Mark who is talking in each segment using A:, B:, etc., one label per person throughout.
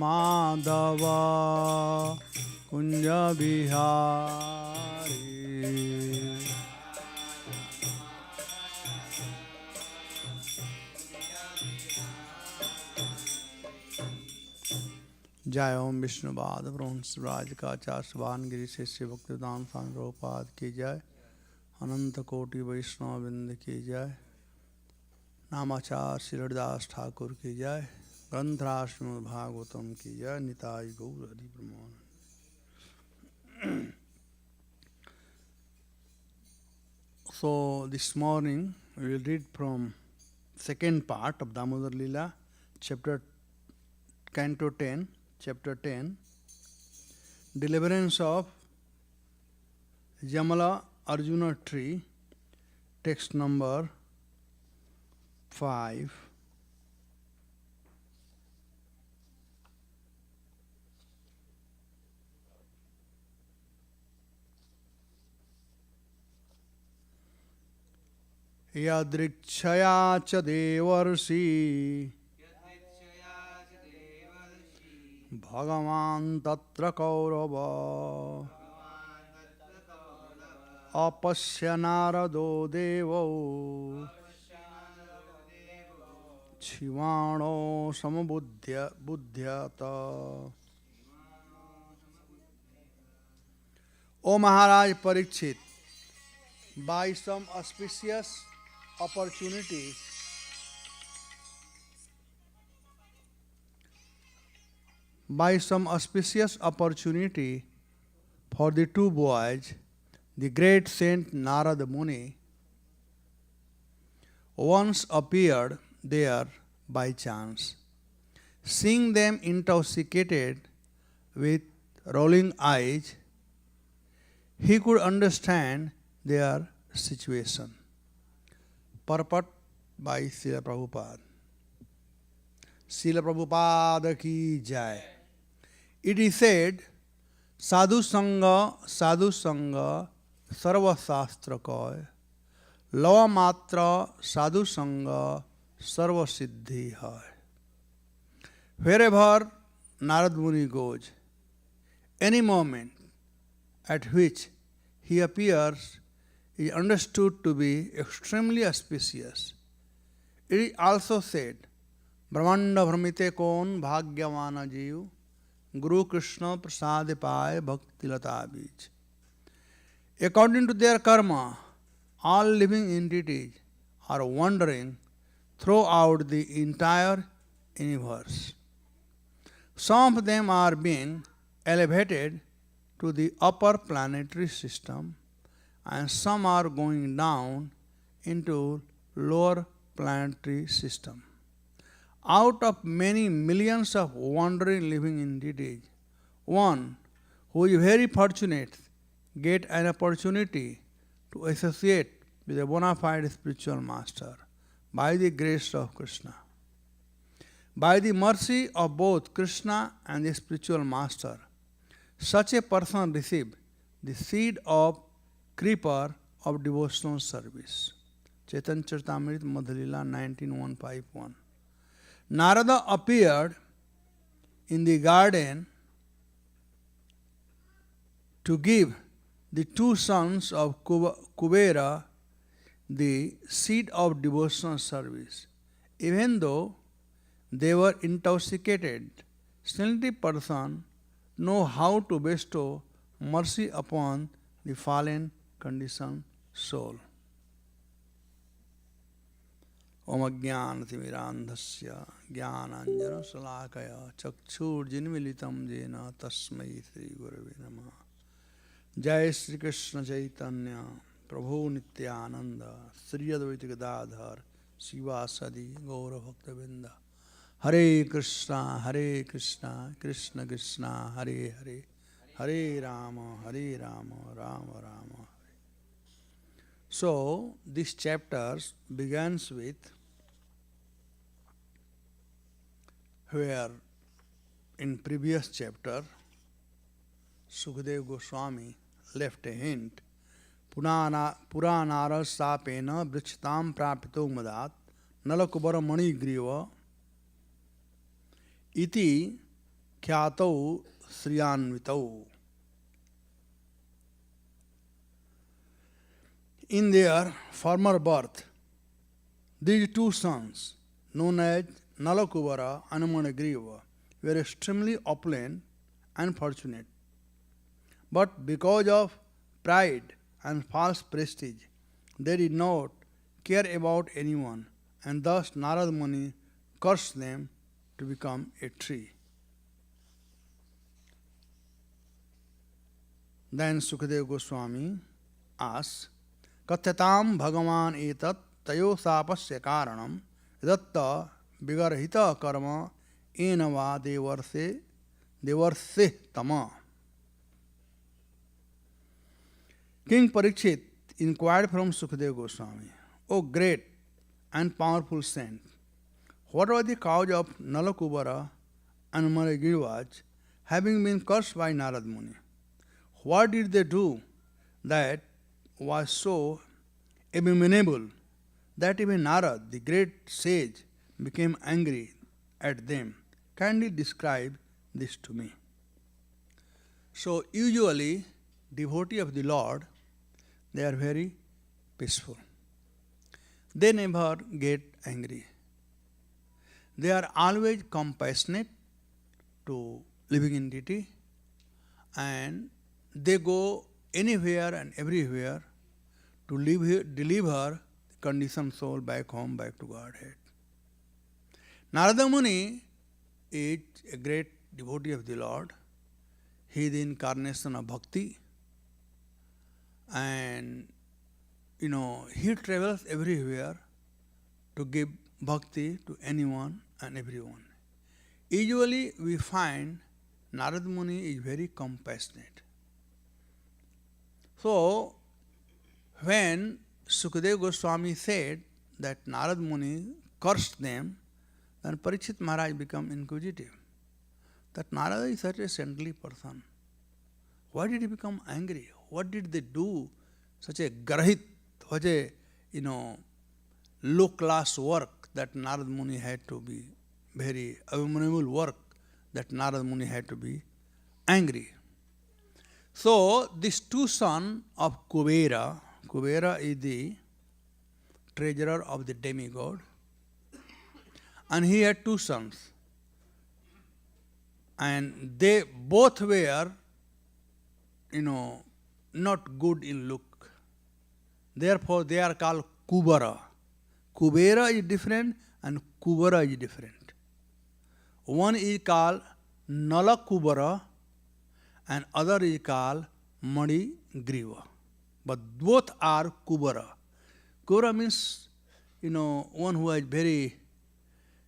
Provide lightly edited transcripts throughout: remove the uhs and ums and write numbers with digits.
A: Madhava Kunja Bihari. जय ओम विष्णुपाद ब्रह्मस राज का चार्वान गिरी शिष्य भक्तिदान स्वामी प्रभुपाद की जय। अनंत कोटि वैष्णव बिंद की जय। नामाचार श्री हरिदास ठाकुर की जय। ग्रंथराज श्रीमद् भागवतम की जय। निताई गौर हरि ब्रह्मानंद। So this morning we will read from second part of Damodara Lila, Canto 10, Chapter 10, Deliverance of Jamala Arjuna tree, text number 5. Yadrikshaya cha devarsi Bhagavan tatra kaurava apasya narado devo Chivano samabudhyata. O Maharaj Parikshit, by some auspicious opportunity, for the two boys, the great Saint Narada Muni once appeared there by chance. Seeing them intoxicated with rolling eyes, he could understand their situation. Purport by Srila Prabhupada. Srila Prabhupada ki jai. It is said, Sadhu Sangha, Sarva Shastra Koy, Lava Matra Sadhu Sangha, Sarva Siddhi Hai. Wherever Narad Muni goes, any moment at which he appears is understood to be extremely auspicious. It is also said, Brahmanda Brahmite Kon Bhagyavana Jiv, Guru Krishna Prasad Pai Bhakti Lata Bij. According to their karma, all living entities are wandering throughout the entire universe. Some of them are being elevated to the upper planetary system, and some are going down into lower planetary system. Out of many millions of wandering living entities, one who is very fortunate get an opportunity to associate with a bona fide spiritual master by the grace of Krishna. By the mercy of both Krishna and the spiritual master, such a person receives the seed of creeper of devotional service. Chaitanya Charitamrita Madhya Lila 19.151. Narada appeared in the garden to give the two sons of Kubera the seed of devotional service. Even though they were intoxicated, still the person know how to bestow mercy upon the fallen conditioned soul. Om Ajnanatimirandhasya Jnananjana Salakaya Chakshurjinmilitam Jena Tasmai Sri Gurave Namah. Jai Sri Krishna Chaitanya Prabhu Nityananda Sri Advaita Gadadhar Sivasadi Gaura Bhaktavinda. Hare Krishna, Krishna Krishna, Hare Hare, Hare Rama, Rama Rama. So, this chapter begins with where in previous chapter Sukadeva Goswami left a hint. Puranara sapena vrikshatam prapito madat nalakubara mani griva iti khyatau sriyanvitau. In their former birth, these two sons, known as Nalakuvara and Manigriva, were extremely opulent and fortunate. But because of pride and false prestige, they did not care about anyone, and thus Narad Muni cursed them to become a tree. Then Sukadeva Goswami asks, Katyatam Bhagavan etat tayo sapasya karanam datta vigarhita karma enava devarse tama. King Parikshit inquired from Sukadeva Goswami, O great and powerful saint, what was the cause of Nalakubara and Maragirvaj having been cursed by Narad Muni? What did they do that was so abominable that even Narad, the great sage, became angry at them? Kindly describe this to me. So usually, devotees of the Lord, they are very peaceful. They never get angry. They are always compassionate to living entity, and they go anywhere and everywhere to deliver the conditioned soul back home, back to Godhead. Narada Muni is a great devotee of the Lord. He is the incarnation of bhakti, and he travels everywhere to give bhakti to anyone and everyone. Usually we find Narad Muni is very compassionate. So when Sukadeva Goswami said that Narad Muni cursed them, then Parikshit Maharaj became inquisitive. That Narada is such a saintly person. Why did he become angry? What did they do? Such a garhit, such a low class work that Narad Muni had to be very abominable work that Narad Muni had to be angry. So these two sons of Kubera is the treasurer of the demigod, and he had two sons, and they both were not good in look. Therefore they are called Kubara. Kubera is different and Kubara is different. One is called Nala Kubara and other is called Mani Griva. But both are Kubara. Kubara means, one who has very,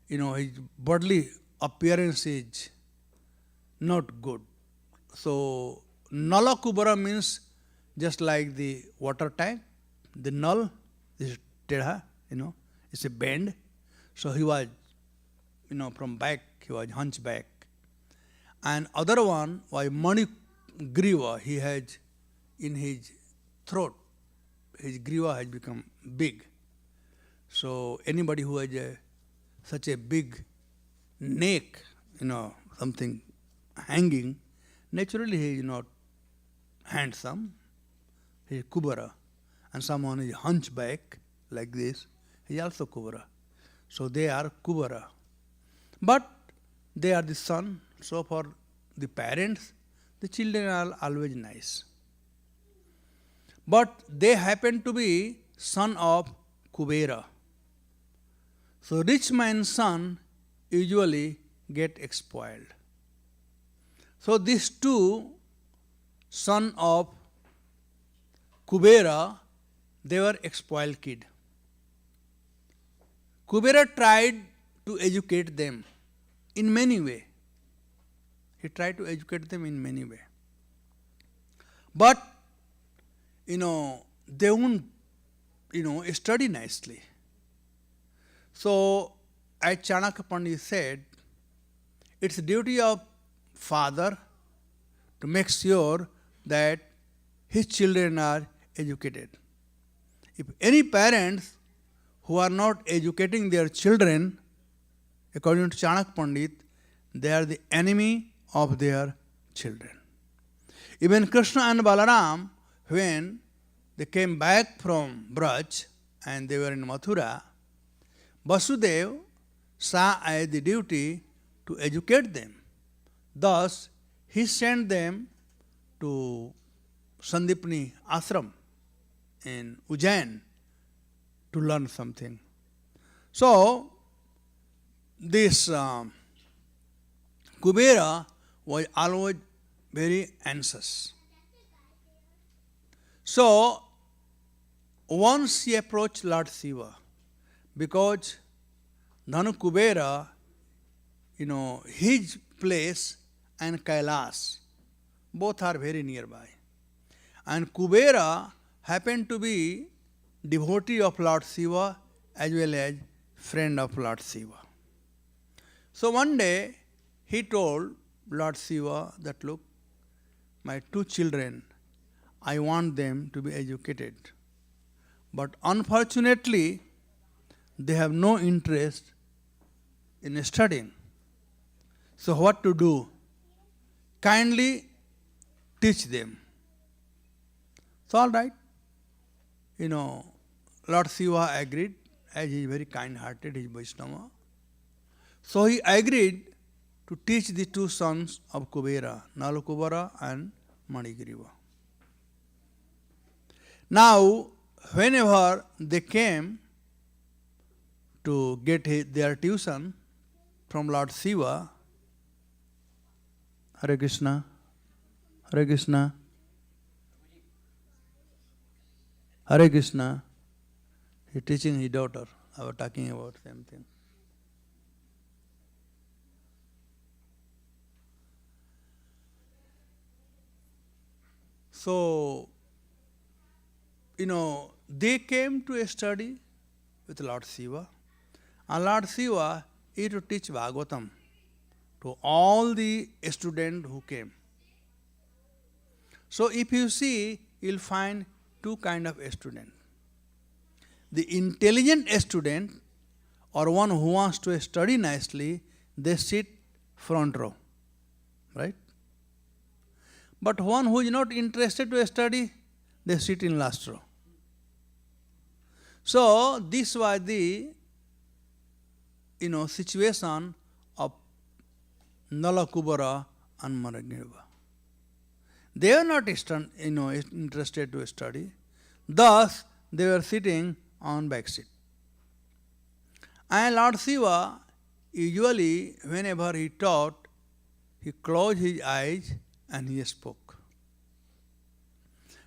A: his bodily appearance is not good. So Nala Kubara means just like the water tank, the null is tedha, it's a bend. So he was, from back, he was hunchback. And other one was Mani Griva. He has in his throat, his griva has become big. So anybody who has such a big neck, something hanging, naturally he is not handsome. He is Kubara. And someone is hunchback like this, he is also Kubara. So they are Kubara. But they are the son. So for the parents, the children are always nice. But they happen to be son of Kubera. So rich man's son usually get spoiled. So these two son of Kubera, they were spoiled kid. Kubera tried to educate them in many ways. He tried to educate them in many ways. But, they won't, study nicely. So, as Chanakya Pandit said, it's the duty of father to make sure that his children are educated. If any parents who are not educating their children, according to Chanakya Pandit, they are the enemy of their children. Even Krishna and Balaram, when they came back from Braj and they were in Mathura, Vasudev saw as the duty to educate them. Thus, he sent them to Sandipni Ashram in Ujjain to learn something. So, this Kubera was always very anxious. So, once he approached Lord Shiva, because Dhanu Kubera, his place and Kailas, both are very nearby. And Kubera happened to be devotee of Lord Shiva as well as friend of Lord Shiva. So one day he told Lord Shiva that, look, my two children, I want them to be educated. But unfortunately, they have no interest in studying. So what to do? Kindly teach them. So all right. Lord Shiva agreed, as he is very kind-hearted, he is Vaishnava. So he agreed to teach the two sons of Kubera, Nalakubara and Manigriva. Now, whenever they came to get their tuition from Lord Shiva, Hare Krishna, Hare Krishna, Hare Krishna, he is teaching his daughter. I was talking about the same thing. So, they came to study with Lord Shiva. And Lord Shiva is to teach Bhagavatam to all the students who came. So if you see, you'll find two kinds of students. The intelligent student, or one who wants to study nicely, they sit front row, right? But one who is not interested to study, they sit in last row. So this was the situation of Nalakubara and Manigriva. They were not interested to study. Thus, they were sitting on back seat. And Lord Shiva, usually, whenever he taught, he closed his eyes and he spoke.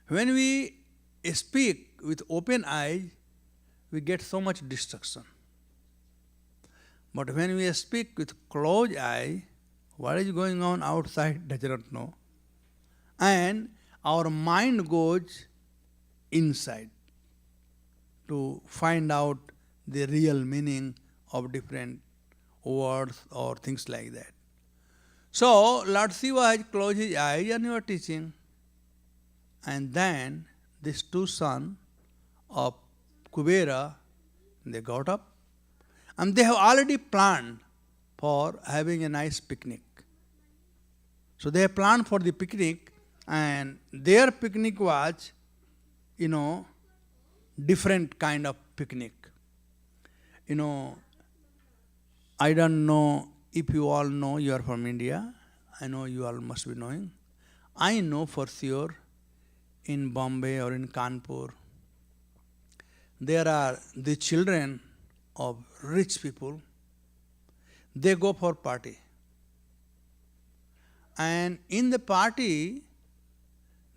A: When we speak with open eyes, we get so much distraction. But when we speak with closed eye, what is going on outside does not know. And our mind goes inside to find out the real meaning of different words or things like that. So, Lord Shiva has closed his eyes and he was teaching. And then these two sons of Kubera, they got up and they have already planned for having a nice picnic. So they have planned for the picnic, and their picnic was, different kind of picnic. I don't know if you all know, you are from India. I know you all must be knowing. I know for sure in Bombay or in Kanpur, there are the children of rich people. They go for party. And in the party,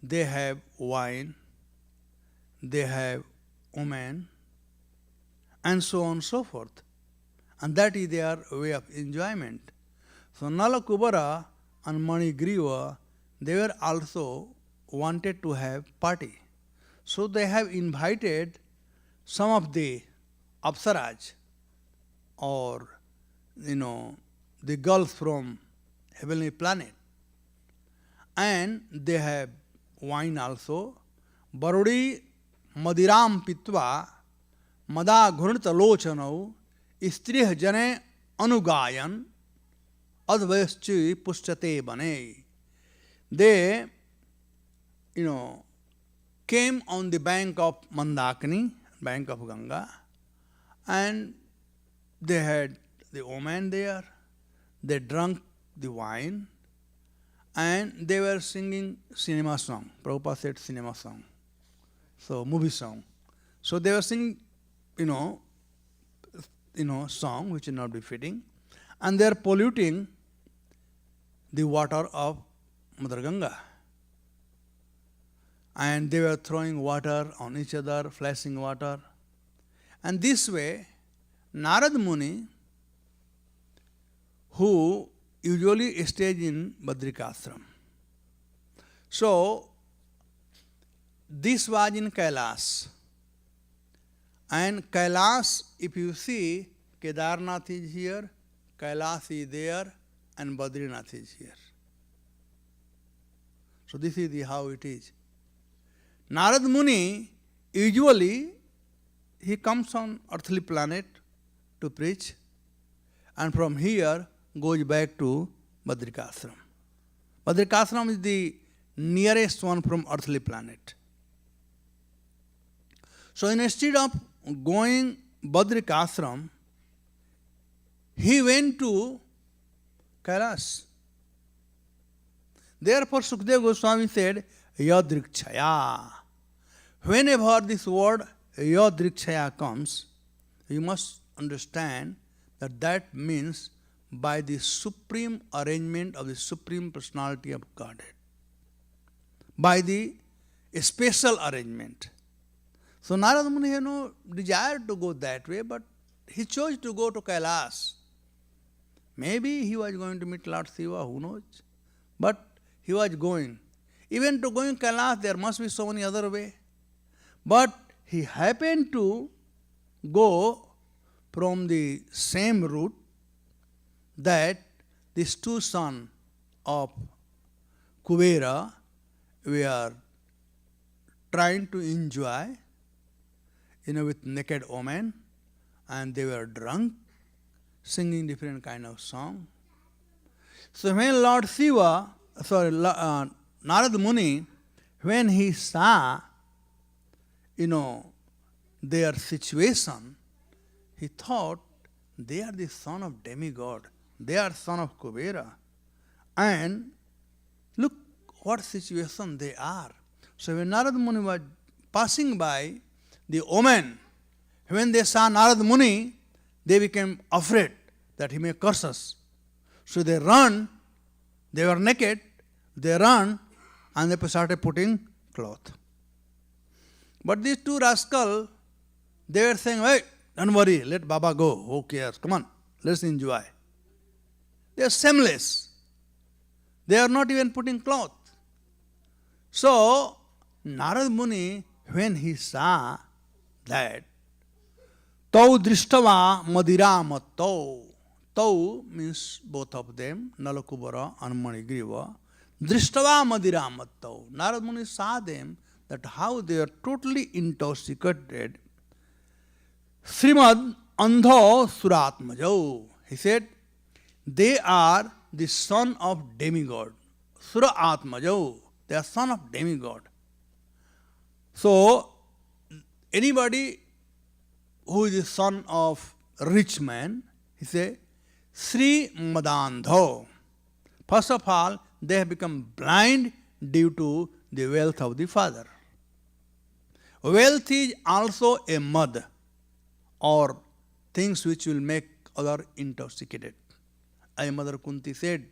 A: they have wine, they have women, and so on and so forth. And that is their way of enjoyment. So Nalakubara and Manigriva, they were also wanted to have party. So they have invited some of the Apsaras, or the girls from heavenly planet. And they have wine also. Barodi Madiram Pitva Mada Ghurnita Lochanau Istrih Jane Anugayan advayaschi pushate bane. They, came on the bank of Mandakini, bank of Ganga, and they had the woman there. They drank the wine, and they were singing cinema song. Prabhupada said cinema song. So movie song. So they were singing, song which is not befitting, and they are polluting the water of Mother Ganga. And they were throwing water on each other, flashing water. And this way, Narad Muni, who usually stays in Badrikashram. So, this was in Kailash. And Kailash, if you see, Kedarnath is here, Kailash is there, and Badrinath is here. So this is how it is. Narad Muni, usually, he comes on earthly planet to preach, and from here goes back to Badrikashram. Badrikashram is the nearest one from earthly planet. So instead of going Badrikashram, he went to Kailash. Therefore Sukadeva Goswami said, Yadrikshaya. Whenever this word Yadrikshaya comes, you must understand that means by the supreme arrangement of the Supreme Personality of Godhead. By the special arrangement. So Narad Muni had no desire to go that way, but he chose to go to Kailash. Maybe he was going to meet Lord Shiva, who knows? But he was going. Even to going Kailash, there must be so many other ways. But he happened to go from the same route that these two sons of Kubera were trying to enjoy, with naked women, and they were drunk, singing different kind of song. So when Lord Shiva, Narad Muni, when he saw, their situation, he thought they are the son of demigod. They are son of Kubera. And look what situation they are. So when Narad Muni was passing by, the women, when they saw Narad Muni, they became afraid that he may curse us. So they run, they were naked, they run, and they started putting cloth. But these two rascals, they were saying, hey, don't worry, let Baba go, who cares, come on, let's enjoy. They are shameless. They are not even putting cloth. So, Narad Muni, when he saw that, Tau drishtava madira mattau. Tau means both of them, Nalakubara and Manigriva. Drishtava madira mattau. Narad Muni saw them, that how they are totally intoxicated. Srimad Andho Suratmajau. He said, they are the son of demigod. Sura Atmajau. They are son of demigod. So, anybody who is the son of rich man, he says, Sri Madandho. First of all, they have become blind due to the wealth of the father. Wealth is also a mud or things which will make other intoxicated. As Mother Kunti said,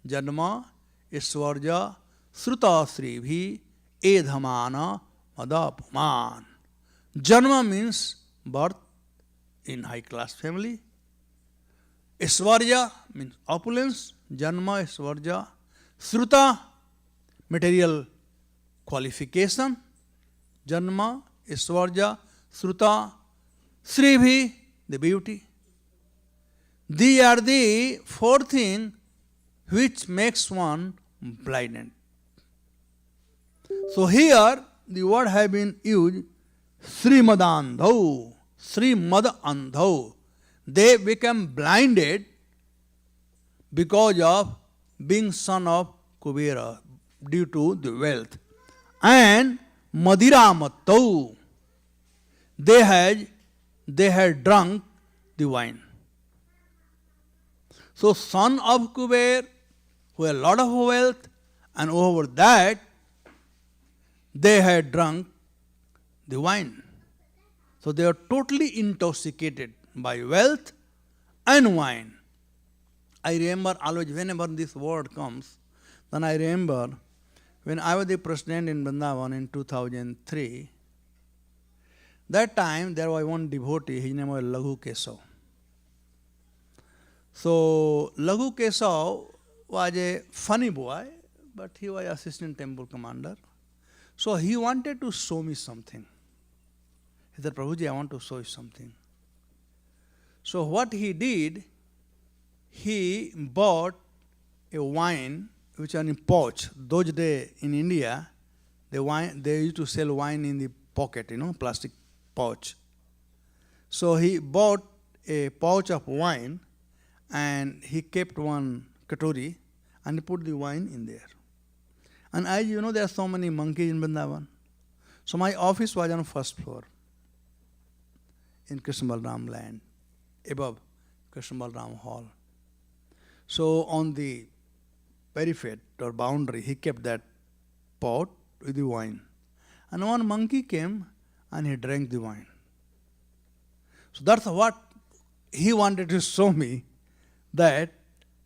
A: Janma Iswarja Sruta Sribhi Edhamana Madapuman. Janma means birth in high class family. Iswarja means opulence. Janma Iswarja. Sruta, material qualification. Janma, Iswarja, Sruta, Sribhi, the beauty. These are the four things which makes one blind. So here the word has been used, Srimadandhau, Srimadandhau. They become blinded because of being son of Kubera, due to the wealth. And Madira Mattau, they had drunk the wine. So son of Kuber, who had a lot of wealth, and over that, they had drunk the wine. So they are totally intoxicated by wealth and wine. I remember always, whenever this word comes, then I remember when I was the president in Vrindavan in 2003, that time there was one devotee, his name was Laghu Kesav. So Laghu Kesav was a funny boy, but he was assistant temple commander. So he wanted to show me something. He said, Prabhuji, I want to show you something. So what he did, he bought a wine which was in pouch. Those days in India, they used to sell wine in the pocket, plastic pouch. So he bought a pouch of wine and he kept one katori and he put the wine in there. And as you know, there are so many monkeys in Vrindavan. So my office was on first floor in Krishna Balram land, above Krishna Balram hall. So on the parapet or boundary, he kept that pot with the wine. And one monkey came and he drank the wine. So that's what he wanted to show me, that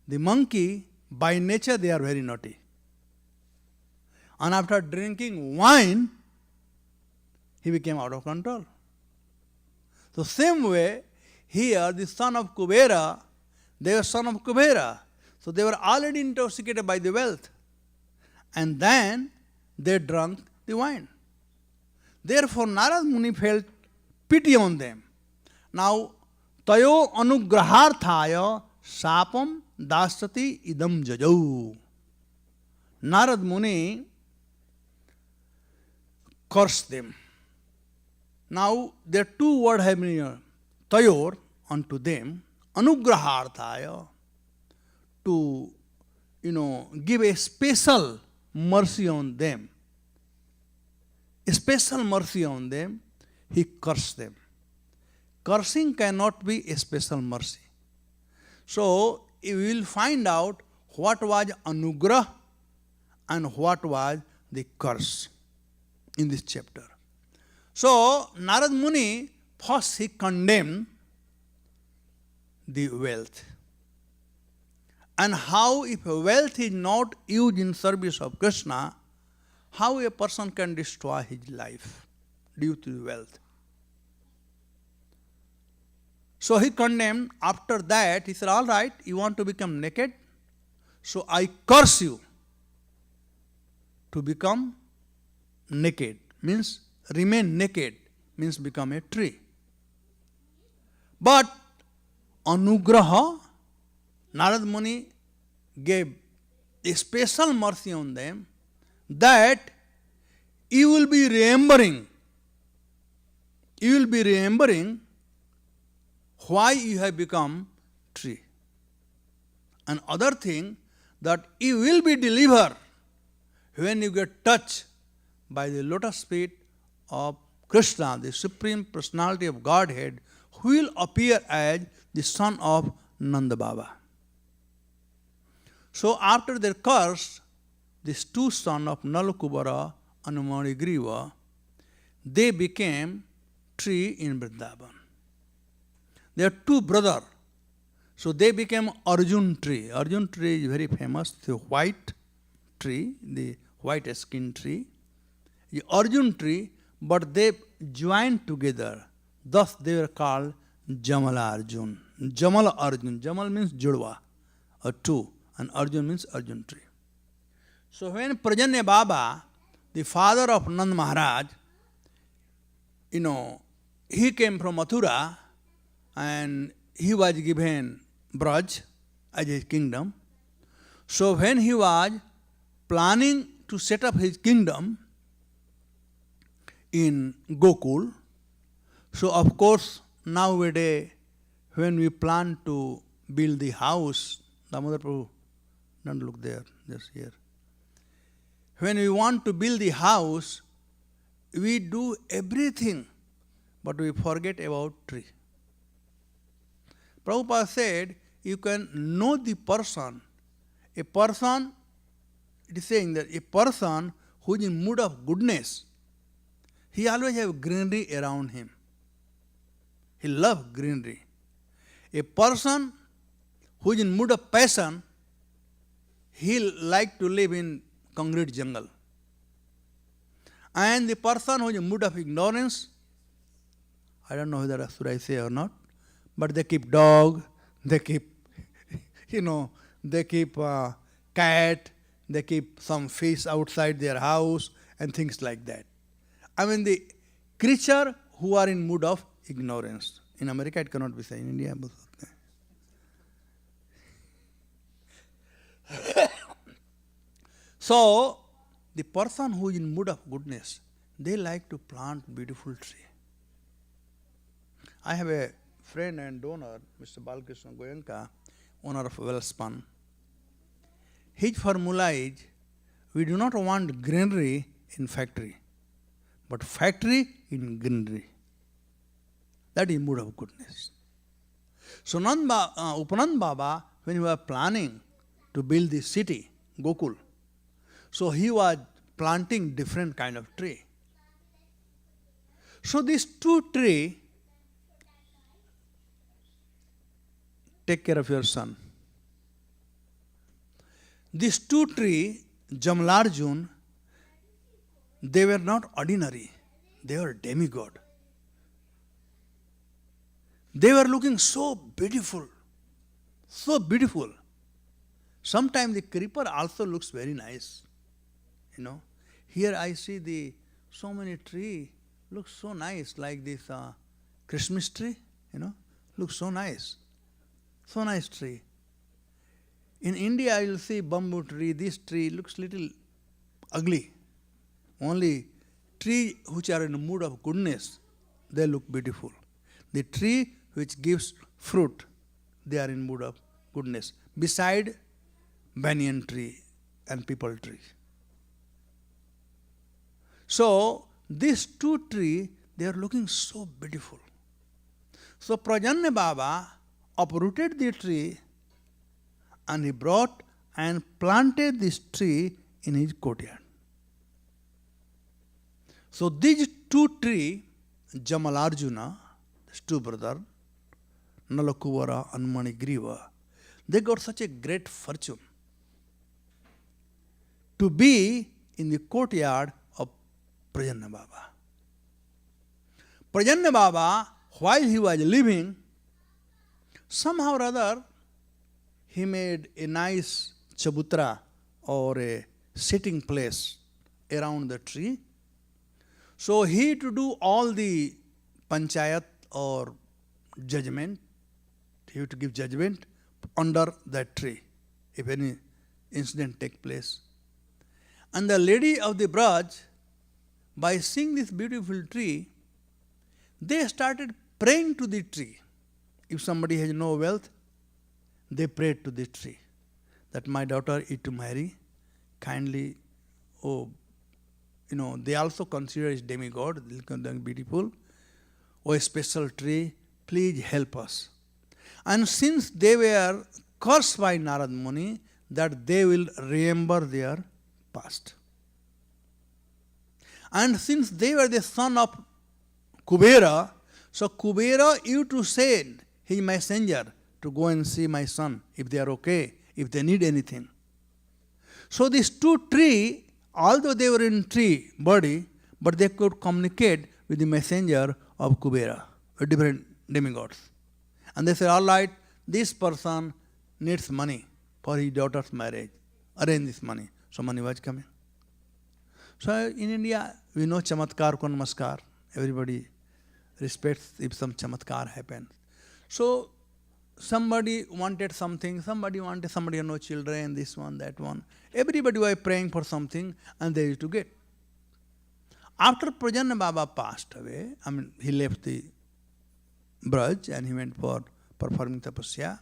A: the monkey, by nature, they are very naughty. And after drinking wine, he became out of control. So same way, here the son of Kubera, they were son of Kubera. So they were already intoxicated by the wealth. And then they drank the wine. Therefore, Narad Muni felt pity on them. Now, tayo anugraharthaya sapam dasati idam jajau. Narad Muni cursed them. Now, there are two words have been here. Tayor, unto them, anugraharthaya, to, give a special mercy on them. A special mercy on them, he cursed them. Cursing cannot be a special mercy. So, we will find out what was anugrah and what was the curse in this chapter. So, Narad Muni, first he condemned the wealth. And how, if wealth is not used in service of Krishna, how a person can destroy his life due to wealth. So he condemned. After that, he said, all right, you want to become naked? So I curse you to become naked. Means remain naked, means become a tree. But anugraha, Narad Muni gave a special mercy on them, that you will be remembering why you have become tree. And other thing, that you will be delivered when you get touched by the lotus feet of Krishna, the Supreme Personality of Godhead, who will appear as the son of Nanda Baba. So after their curse, these two sons of Nalakubara and Manigriva, they became tree in Vrindavan. They are two brothers. So they became Arjun tree. Arjun tree is very famous, the white tree, the white skin tree. The Arjun tree, but they joined together. Thus they were called Jamala Arjun. Jamala Arjun. Jamal means Judwa, or two, and Arjun means Arjun tree. So when Prajanya Baba, the father of Nand Maharaj, he came from Mathura and he was given Braj as his kingdom. So when he was planning to set up his kingdom in Gokul, so of course nowadays when we plan to build the house, Damodara Prabhu, don't look there, just here. When we want to build the house, we do everything, but we forget about tree. Prabhupada said, you can know the person. A person, it is saying that a person who is in mood of goodness, he always have greenery around him. He loves greenery. A person who is in mood of passion, he like to live in concrete jungle. And the person who is in mood of ignorance, I don't know whether should I say or not, but they keep dog, they keep, they keep cat, they keep some fish outside their house and things like that. I mean the creature who are in mood of ignorance. In America it cannot be said, in India. So, the person who is in mood of goodness, they like to plant beautiful tree. I have a friend and donor, Mr. Balkrishna Goenka, owner of Wellspun. His formula is, we do not want greenery in factory, but factory in greenery. That is mood of goodness. So Upanand Baba, when he was planning to build this city, Gokul, so he was planting different kind of tree. So these two trees, take care of your son. These two trees, Jamalarjun, they were not ordinary. They were demigod. They were looking so beautiful. So beautiful. Sometimes the creeper also looks very nice. Here I see so many trees look so nice, like this Christmas tree, looks so nice. So nice tree. In India, you will see bamboo tree. This tree looks little ugly. Only trees which are in a mood of goodness, they look beautiful. The tree which gives fruit, they are in mood of goodness. Beside banyan tree and peepal tree. So these two trees, they are looking so beautiful. So Prajanya Baba uprooted the tree and he brought and planted this tree in his courtyard. So these two trees, Jamalarjuna, these two brothers, Nalakuvara and Manigriva, they got such a great fortune to be in the courtyard of Prajanya Baba. Prajanya Baba, while he was living, somehow or other, he made a nice chabutra or a sitting place around the tree. So he to do all the panchayat or judgment, he had to give judgment under that tree if any incident take place. And the lady of the Braj, by seeing this beautiful tree, they started praying to the tree. If somebody has no wealth, they prayed to the tree that my daughter is to marry. Kindly, they also consider as demigod, beautiful. A special tree, please help us. And since they were cursed by Narad Muni, that they will remember their past. And since they were the son of Kubera, so Kubera used to send his messenger to go and see my son, if they are okay, if they need anything. So these two trees, although they were in tree body, but they could communicate with the messenger of Kubera, with different demigods. And they said, all right, this person needs money for his daughter's marriage. Arrange this money. So money was coming. So in India, we know chamatkar ko namaskar. Everybody respects if some chamatkar happens. So somebody wanted something, somebody had no children, this one, that one. Everybody was praying for something and they used to get. After Prajanya Baba passed away, he left the Braj and he went for performing tapasya.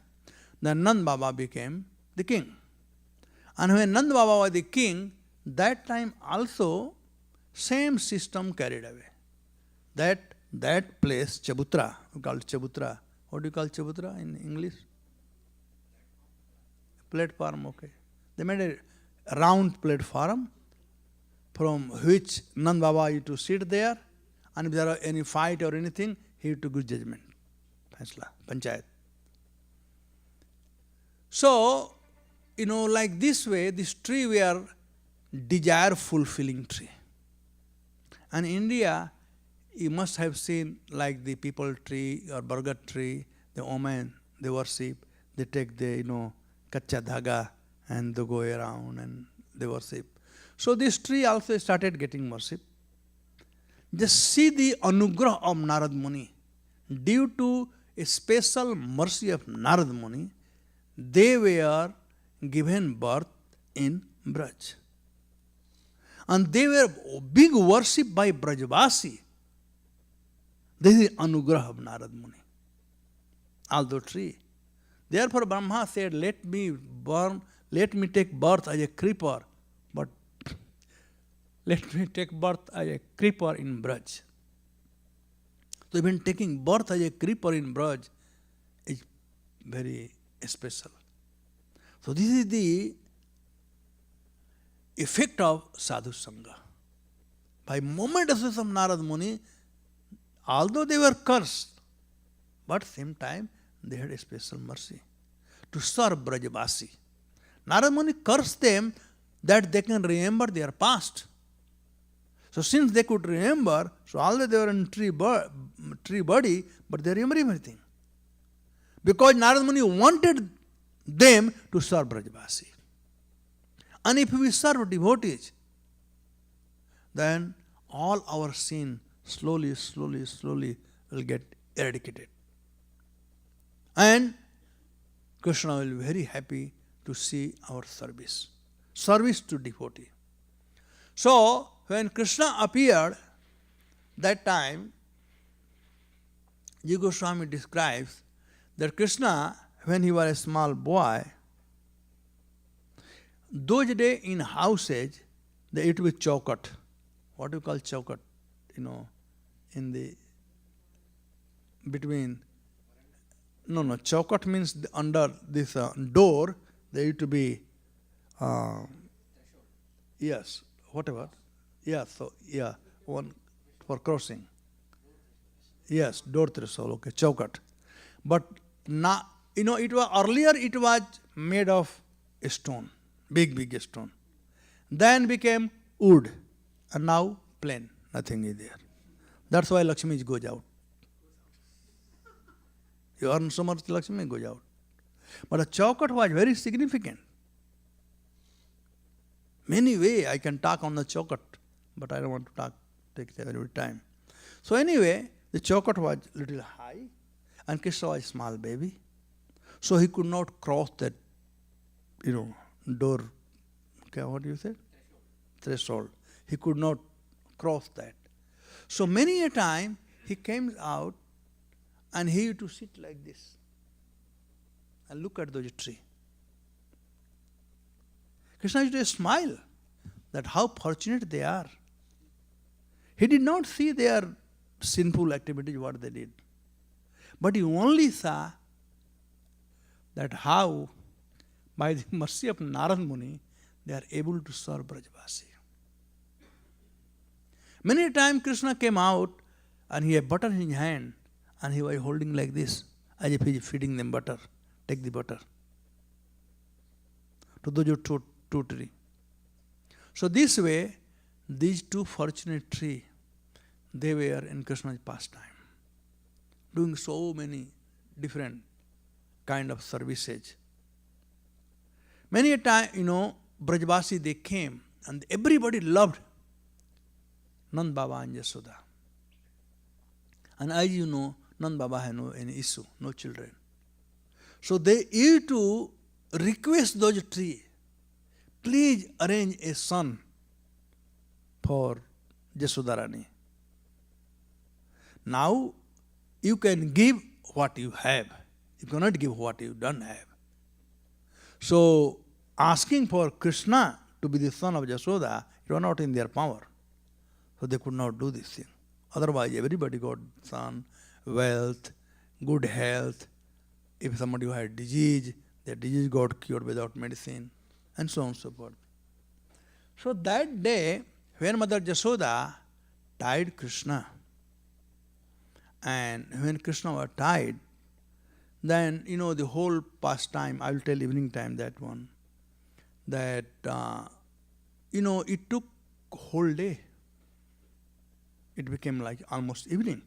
A: Then Nand Baba became the king. And when Nand Baba was the king, that time also same system carried away. That place, Chabutra, we call it Chabutra. What do you call Chabutra in English? Platform, okay. They made a round platform from which Nand Baba used to sit there, and if there are any fight or anything, he used to give judgment. Faisla, Panchayat. So, like this way, this tree were desire fulfilling tree. And in India, you must have seen like the people tree or burger tree, the women, they worship, they take the, kacha dhaga and they go around and they worship. So this tree also started getting worship. Just see the anugrah of Narad Muni. Due to a special mercy of Narad Muni, they were given birth in Braj. And they were big worship by Brajvasi. This is anugrah of Narad Muni. Although tree. Therefore Brahma said, let me take birth as a creeper, but let me take birth as a creeper in Braj. So even taking birth as a creeper in Braj is very special. So this is the effect of Sadhu Sangha. By moment association of Narad Muni, although they were cursed, but same time they had a special mercy to serve Brajvasi. Narad Muni cursed them that they can remember their past. So since they could remember, so although they were in tree body, but they remember everything. Because Narad Muni wanted them to serve Brajvasi. And if we serve devotees, then all our sin slowly will get eradicated. And Krishna will be very happy to see our service. Service to devotee. So, when Krishna appeared, that time, Jiva Goswami describes that Krishna, when he was a small boy, those days in houses, they eat with chaukat. What do you call chaukat? In the between. No, chaukat means under this door, there used to be, yes, whatever. Yeah, so, yeah, one for crossing. Yes, door threshold, okay, chaukat. But now, it was earlier it was made of a stone, big stone. Then became wood, and now plain, nothing is there. That's why Lakshmi goes out. You earn so much, Lakshmi goes out. But the chaukat was very significant. Many ways I can talk on the chaukat, but I don't want to take every time. So anyway, the chaukat was little high, and Krishna was a small baby. So he could not cross that, door, okay, what do you say? Threshold. He could not cross that. So many a time he came out and he used to sit like this and look at those tree. Krishna used to smile that how fortunate they are. He did not see their sinful activities, what they did. But he only saw that how, by the mercy of Narad Muni, they are able to serve Brajvasi. Many times Krishna came out and he had butter in his hand and he was holding like this, as if he is feeding them butter. Take the butter. To those two trees. So this way, these two fortunate trees, they were in Krishna's pastime, doing so many different kind of services. Many a time, Brajvasi, they came and everybody loved Nand Baba and Yasoda. And as you know, Nand Baba had no any issue, no children. So they used to request those trees, please arrange a son for Yasodarani. Now, you can give what you have. You cannot give what you don't have. So, asking for Krishna to be the son of Yashoda, it was not in their power. So they could not do this thing. Otherwise, everybody got son, wealth, good health. If somebody had disease, that disease got cured without medicine, and so on and so forth. So that day, when Mother Yashoda tied Krishna, and when Krishna was tied, then, the whole pastime, I will tell evening time that one, that, it took whole day. It became like almost evening,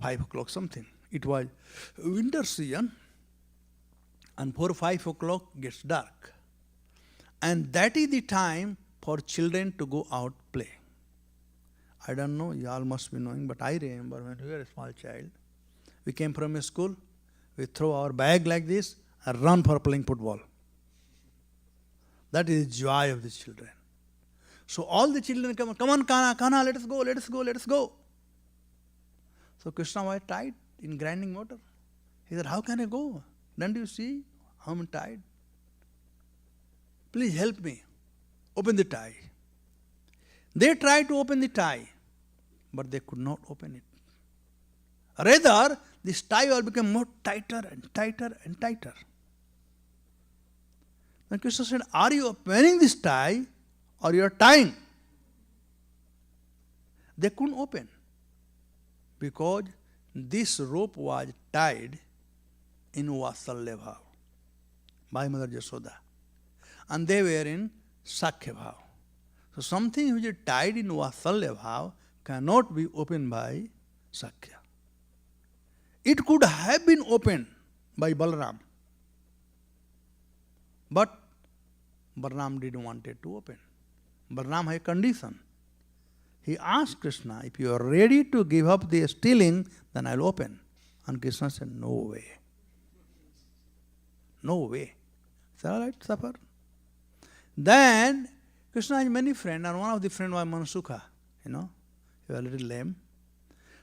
A: 5 o'clock something. It was winter season, and 4 or 5 o'clock gets dark. And that is the time for children to go out play. I don't know, you all must be knowing, but I remember when we were a small child, we came from a school, we throw our bag like this and run for playing football. That is the joy of the children. So all the children come on, Kana, let us go. So Krishna was tied in grinding water. He said, how can I go? Don't you see how I'm tied? Please help me. Open the tie. They tried to open the tie, but they could not open it. Rather, this tie will become more tighter and tighter and tighter. Then Krishna said, are you opening this tie or you are tying? They couldn't open because this rope was tied in Vatsalya Bhav by Mother Yashoda, and they were in Sakhya Bhav. So something which is tied in Vatsalya Bhav cannot be opened by Sakhya. It could have been opened by Balaram, but Balaram didn't want it to open. Balaram had a condition. He asked Krishna, if you are ready to give up the stealing, then I'll open. And Krishna said, no way. No way. He said, all right, suffer. Then Krishna has many friends, and one of the friends was Manasukha. He was a little lame.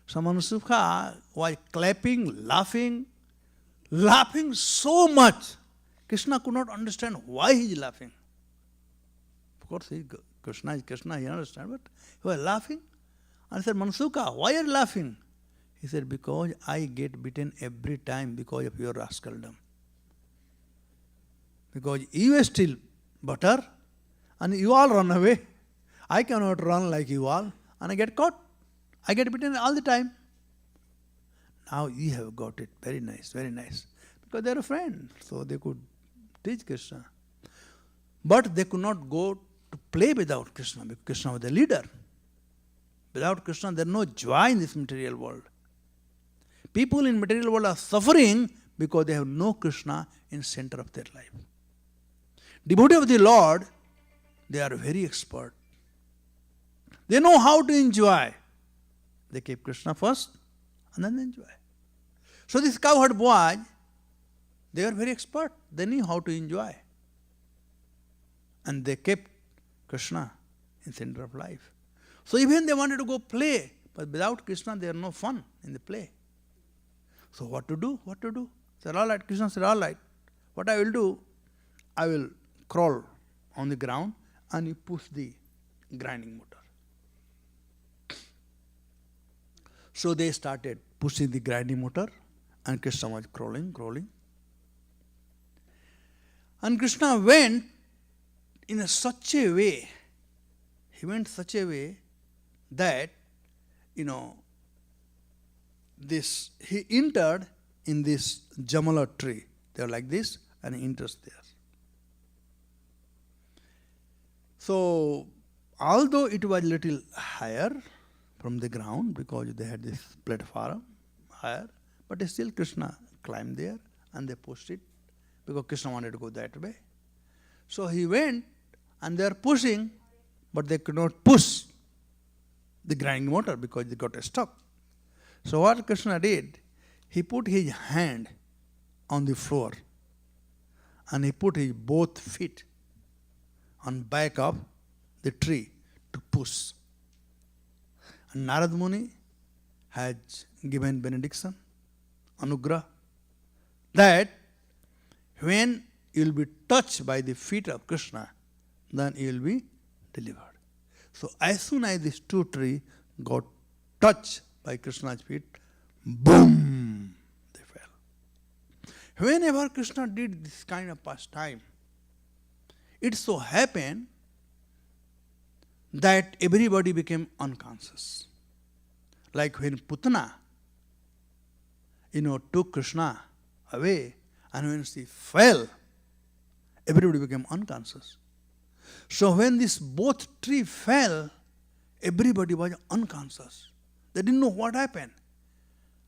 A: So Manasukha was clapping, laughing so much. Krishna could not understand why he is laughing. Of course, Krishna is Krishna, he understands, but he was laughing. And I said, Manasukha, why are you laughing? He said, because I get beaten every time because of your rascaldom. Because you steal butter and you all run away. I cannot run like you all, and I get caught. I get beaten all the time. Now you have got it. Very nice, very nice. Because they are a friend, so they could teach Krishna. But they could not go to play without Krishna, because Krishna was the leader. Without Krishna, there is no joy in this material world. People in material world are suffering because they have no Krishna in center of their life. Devotee of the Lord, they are very expert. They know how to enjoy. They keep Krishna first and then they enjoy. So this cowherd boy, they are very expert. They knew how to enjoy. And they kept Krishna in center of life. So even they wanted to go play, but without Krishna there is no fun in the play. So what to do? What to do? Said, all right. Krishna said, all right. What I will do, I will crawl on the ground and you push the grinding motor. So they started pushing the grinding motor, and Krishna was crawling. And Krishna went in such a way, that, he entered in this jamala tree. They are like this, and he enters there. So, although it was little higher from the ground, because they had this platform higher, but still Krishna climbed there, and they pushed it, because Krishna wanted to go that way. So he went, and they are pushing, but they could not push the grinding motor because they got stuck. So what Krishna did, he put his hand on the floor and he put his both feet on back of the tree to push. And Narad Muni has given benediction, anugrah, that when you will be touched by the feet of Krishna, then you will be delivered. So as soon as these two trees got touched by Krishna's feet, boom, they fell. Whenever Krishna did this kind of pastime, it so happened that everybody became unconscious. Like when Putana, took Krishna away, and when she fell, everybody became unconscious. So when this both tree fell, everybody was unconscious. They didn't know what happened.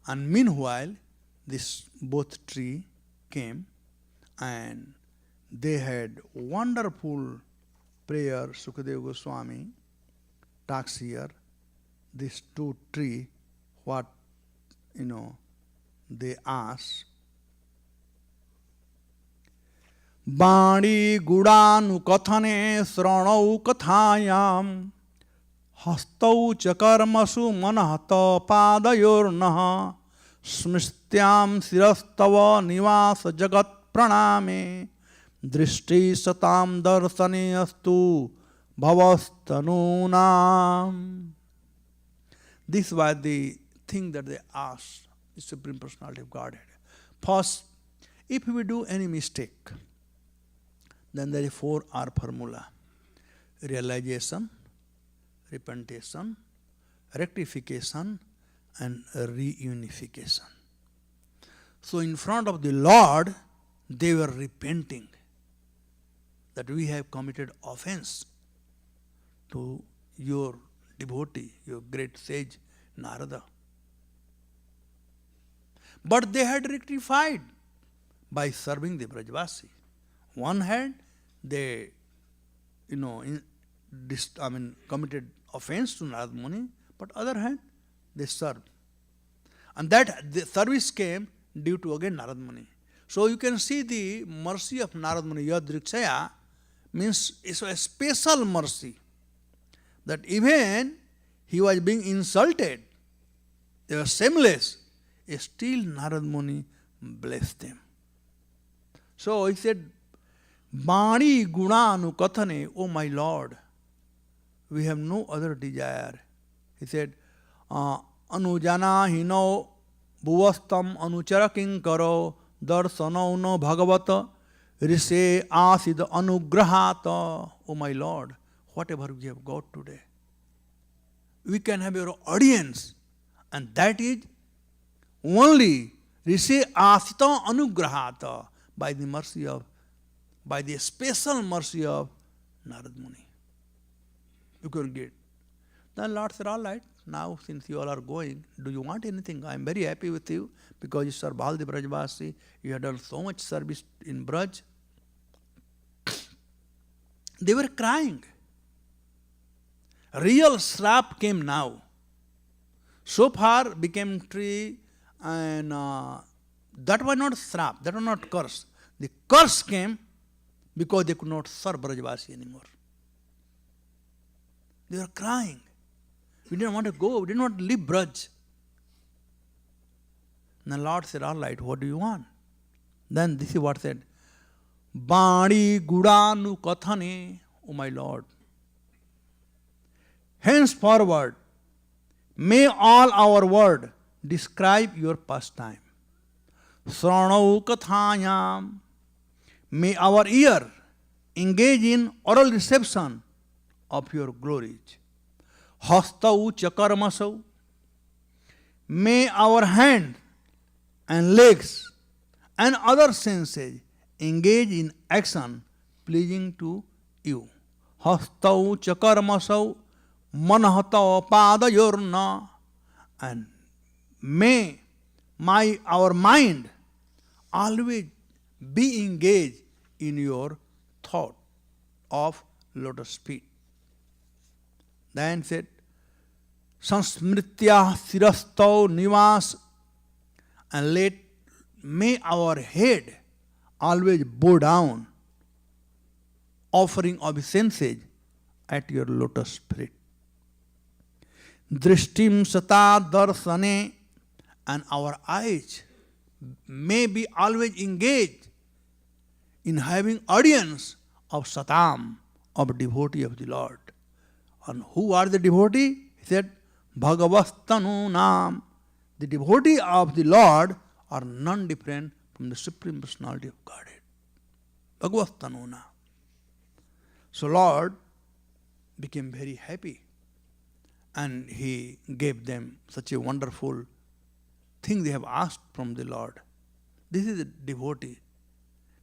A: And meanwhile, this both tree came and they had wonderful prayer. Sukadeva Goswami talks here. These two tree, what they asked. Bani gudanu kathane sranau kathayam hastau chakarmasu manahata padayornaha smristyam sirastava nivasa jagat praname drishti satam darsane astu bhavastanunam. This was the thing that they asked the Supreme Personality of Godhead. First, if we do any mistake, then there is 4R formula: realization, repentation, rectification, and reunification. So in front of the Lord, they were repenting that we have committed offense to your devotee, your great sage Narada. But they had rectified by serving the Brajvasi. One hand, they, committed offense to Narad Muni, but other hand, they served. And that the service came due to again Narad Muni. So you can see the mercy of Narad Muni. Yadrikshaya means it's a special mercy. That even he was being insulted, they were shameless, still Narad Muni blessed them. So he said, Bani gunanu kathane, O my Lord, we have no other desire. He said, Anujana hino bhuvastam anuchara kinkaro darsano no bhagavata rise asid anugrahata. O my Lord, whatever we have got today, we can have your audience, and that is only rise asita anugrahata, by the special mercy of Narad Muni. You can get. Then Lord said, all right, now since you all are going, do you want anything? I am very happy with you because you serve all the Brajvasi. You have done so much service in Braj. They were crying. Real srap came now. So far became tree, and that was not srap, that was not curse. The curse came because they could not serve Brajvasi anymore. They were crying. We didn't want to go, we didn't want to leave Braj. And the Lord said, all right, what do you want? Then this is what said, Bani gudanu kathane, O my Lord, henceforward, may all our word describe your pastime. Sranau kathayam, may our ear engage in oral reception of your glories. Hastau chakarmasau, may our hand and legs and other senses engage in action pleasing to you. Hastau chakarmasau manahata padayorna, and may our mind always be engaged in your thought of lotus feet. Then said, Sansmritya sirastau nivas, and may our head always bow down, offering obeisances at your lotus feet. Drishtim sata darsane, and our eyes may be always engaged in having audience of Satam, of devotee of the Lord. And who are the devotee? He said, Bhagavastanu Nam. The devotee of the Lord are none different from the Supreme Personality of Godhead. Bhagavastanu Nam. So Lord became very happy, and He gave them such a wonderful thing they have asked from the Lord. This is a devotee.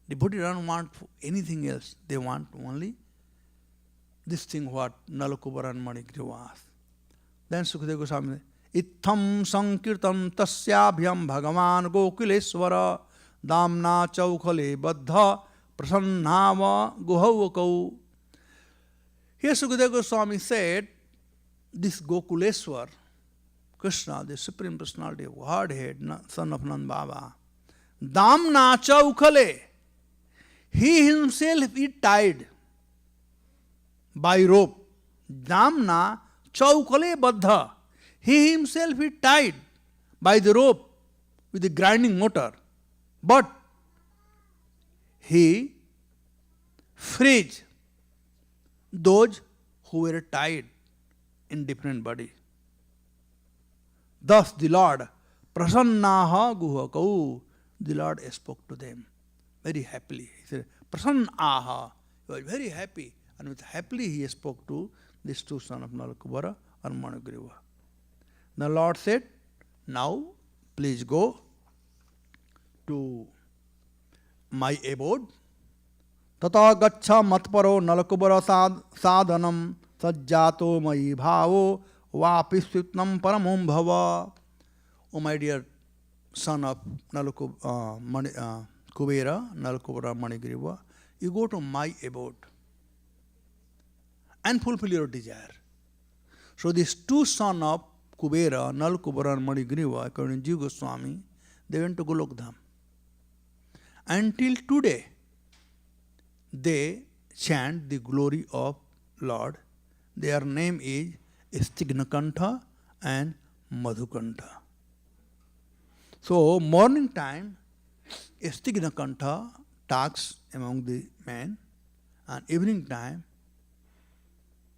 A: Devotee don't want anything else. They want only this thing what Nalakubara and Manigriva asked. Then Sukadeva Goswami said, Itham sankirtam tasyabhyam bhagavan gokuleswara damna chaukhale baddha prasannava guhavakau. Here Sukadeva Goswami said, this Gokuleswar, Krishna, the Supreme Personality of Godhead, son of Nand Baba, damna chaukhale, he himself is tied by rope. Damna chaukhale baddha, he himself is tied by the rope with the grinding motor. But he frees those who were tied in different body. Thus the Lord, prasannaha guhakau, the Lord spoke to them very happily. He said, prasannaha, you are very happy. And with happily he spoke to these two sons of Nalakubara and Manigriva. The Lord said, now please go to my abode. Tata gacha matparo Nalakubara sadhanam sajjato mai bhavo vapisvitnam paramum bhava. O my dear son of Kubera, Nalakubara Manigriva, you go to my abode and fulfill your desire. So these two sons of Kubera, Nalakubara and Manigriva, according to Jiva Goswami, they went to Golokdham. Until today, they chant the glory of Lord. Their name is Stignakantha and Madhukantha. So morning time, Stignakantha talks among the men, and evening time,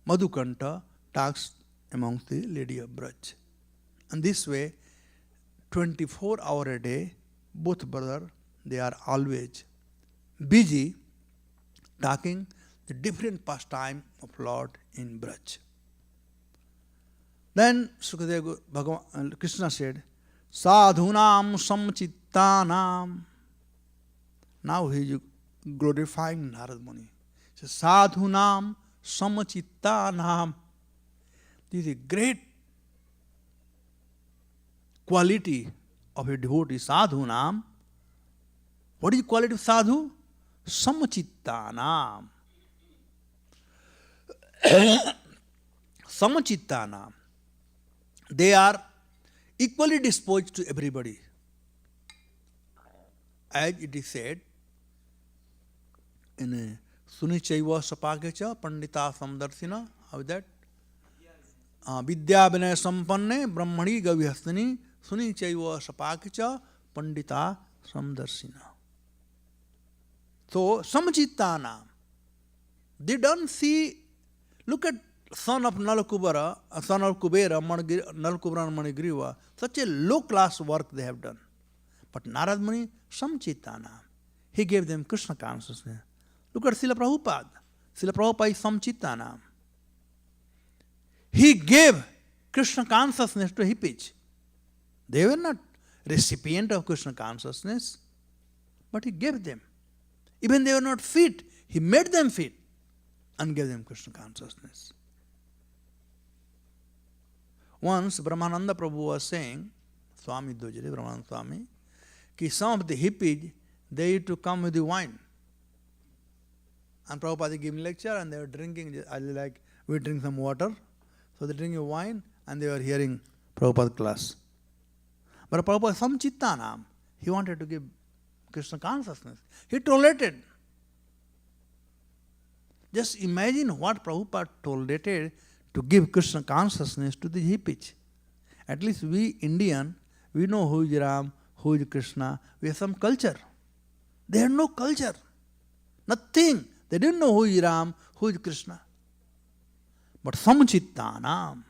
A: Madhukantha talks amongst the lady of Braj. And this way, 24 hours a day, both brothers, they are always busy talking the different pastime of Lord in Braj. Then Sukadeva Bhagavan, Krishna said, Sadhunam samchittanam. Now he is glorifying Narad Muni. He says, Sadhunam samchittanam. This is a great quality of a devotee. Sadhunam. What is the quality of sadhu? Samachittanam. Samachittanam. They are equally disposed to everybody. As it is said in Sunichaiva Sapakecha Pandita Samdarsina, how is that? Vidya Vinaya Sampanne Brahmani Gavihastani Sunichaiva Sapakecha Pandita Samdarsina. So, Samachittanam. They don't see, look at son of Nalakubara, son of Kubera, Nalakubara and Manigriva, such a low class work they have done. But Narad Muni, Samchittanam. He gave them Krishna consciousness. Look at Srila Prabhupada. Srila Prabhupada is Samchittanam. He gave Krishna consciousness to hippies. They were not recipient of Krishna consciousness, but he gave them. Even they were not fit, he made them fit and gave them Krishna consciousness. Once Brahmananda Prabhu was saying, Swami Dojare, Brahmananda Swami, that some of the hippies, they used to come with the wine. And Prabhupada gave me lecture and they were drinking, like we drink some water. So they drink wine and they were hearing Prabhupada class. But Prabhupada, Samchittanam, he wanted to give Krishna consciousness. He tolerated. Just imagine what Prabhupada tolerated to give Krishna consciousness to the hippies. At least we Indian, we know who is Ram, who is Krishna. We have some culture. They have no culture. Nothing. They didn't know who is Ram, who is Krishna. But samchittanam.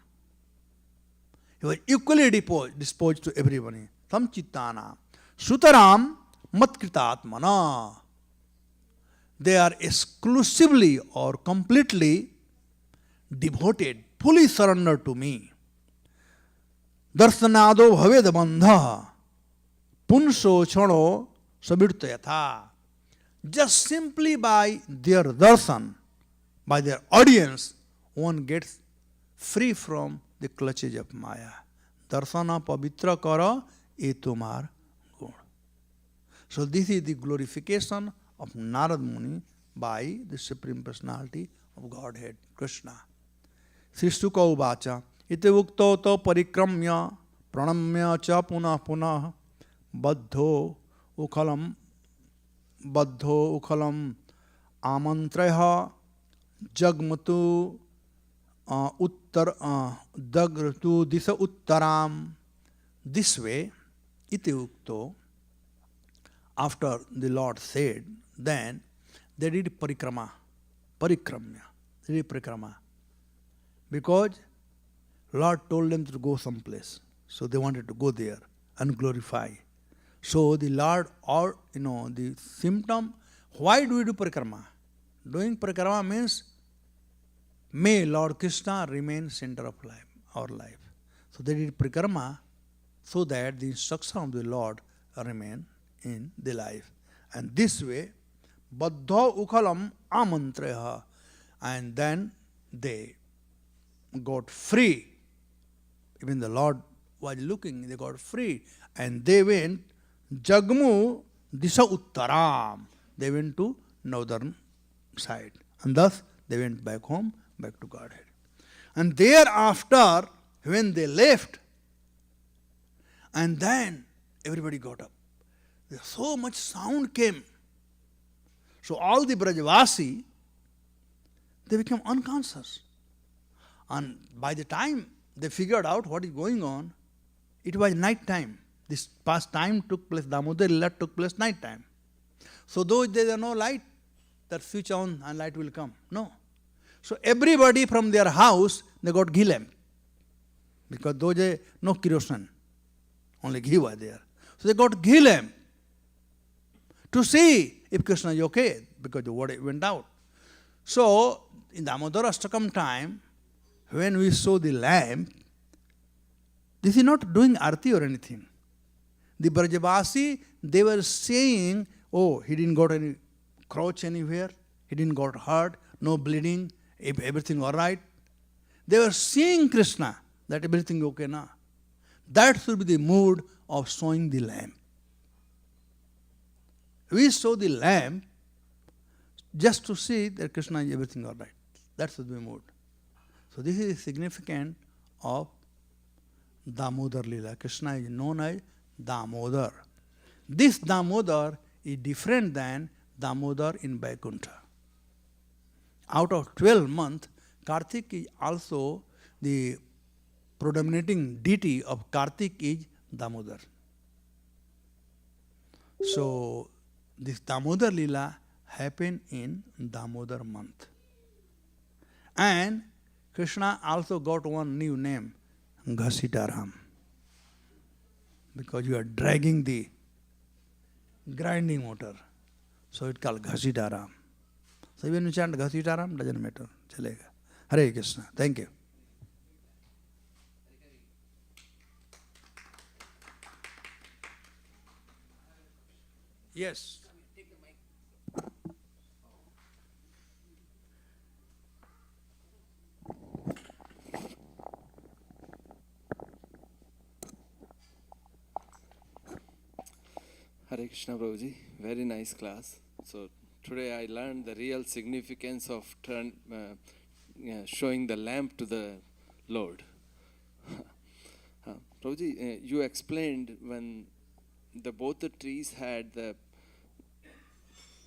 A: He was equally disposed to everybody. Samchittanam. Sutaram matkritatmana. They are exclusively or completely devoted, fully surrendered to me. Darsanado bhaved bandha. Punso chano sabirtayatha. Just simply by their darshan, by their audience, one gets free from the clutches of Maya. Darsana pavitra kara e tumar gun. So this is the glorification of Narad Muni by the Supreme Personality of Godhead, Krishna. Srishtuka uvacha ite ukto to parikramya pranamya cha punah punah baddho ukhalam amantraya jagmatu dagratu disa uttaram. This way, iti ukto, after the Lord said, then they did parikramya. They did parikrama. Because Lord told them to go someplace. So they wanted to go there and glorify. So the Lord, or the symptom, why do we do parikrama? Doing parikrama means, may Lord Krishna remain center of life, our life. So they did parikrama so that the instruction of the Lord remain in the life. And this way, baddha ukhalam amantraya. And then they got free. Even the Lord was looking, they got free. And they went Jagmu Disa Uttaram. They went to northern side. And thus they went back home, back to Godhead. And thereafter, when they left, and then everybody got up. So much sound came. So all the Brajavasi, they became unconscious. And by the time they figured out what is going on, it was night time. This past time took place, Damodara Lila took place night time. So though there is no light, that switch on and light will come. No. So everybody from their house, they got ghee lamp. Because though there no kerosene, only ghee was there. So they got ghee lamp to see if Krishna is okay, because the word went out. So in Damodara Ashtakam time, when we saw the lamp, this is not doing arti or anything. The Brajavasi, they were saying, oh, he didn't got any crotch anywhere, he didn't got hurt, no bleeding, everything all right. They were seeing Krishna, that everything okay now. That should be the mood of showing the lamp. We saw the lamp just to see that Krishna is everything all right. That should be the mood. So this is significant of Damodar Lila. Krishna is known as Damodar. This Damodar is different than Damodar in Vaikuntha. Out of 12 months, Kartik is also the predominating deity of Kartik is Damodar. So this Damodar Lila happened in Damodar month. And Krishna also got one new name, Ghasitaram. Because you are dragging the grinding motor. So it's called Ghasitaram. So even you chant Ghasitaram, doesn't matter. Chalega. Hare Krishna. Thank you. Yes.
B: Hare Krishna Prabhuji, very nice class. So today I learned the real significance of showing the lamp to the Lord. Prabhuji, you explained when both the trees had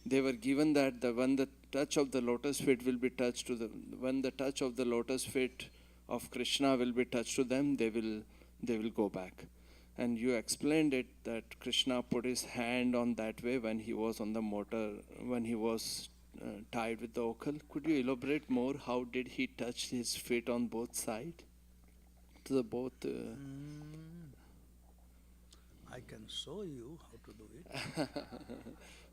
B: they were given that when the touch of the lotus feet will be touched to when the touch of the lotus feet of Krishna will be touched to them, they will go back. And you explained it that Krishna put his hand on that way when he was on the motor, when he was tied with the okhal. Could you elaborate more? How did he touch his feet on both sides? To the both.
A: I can show you how to do it.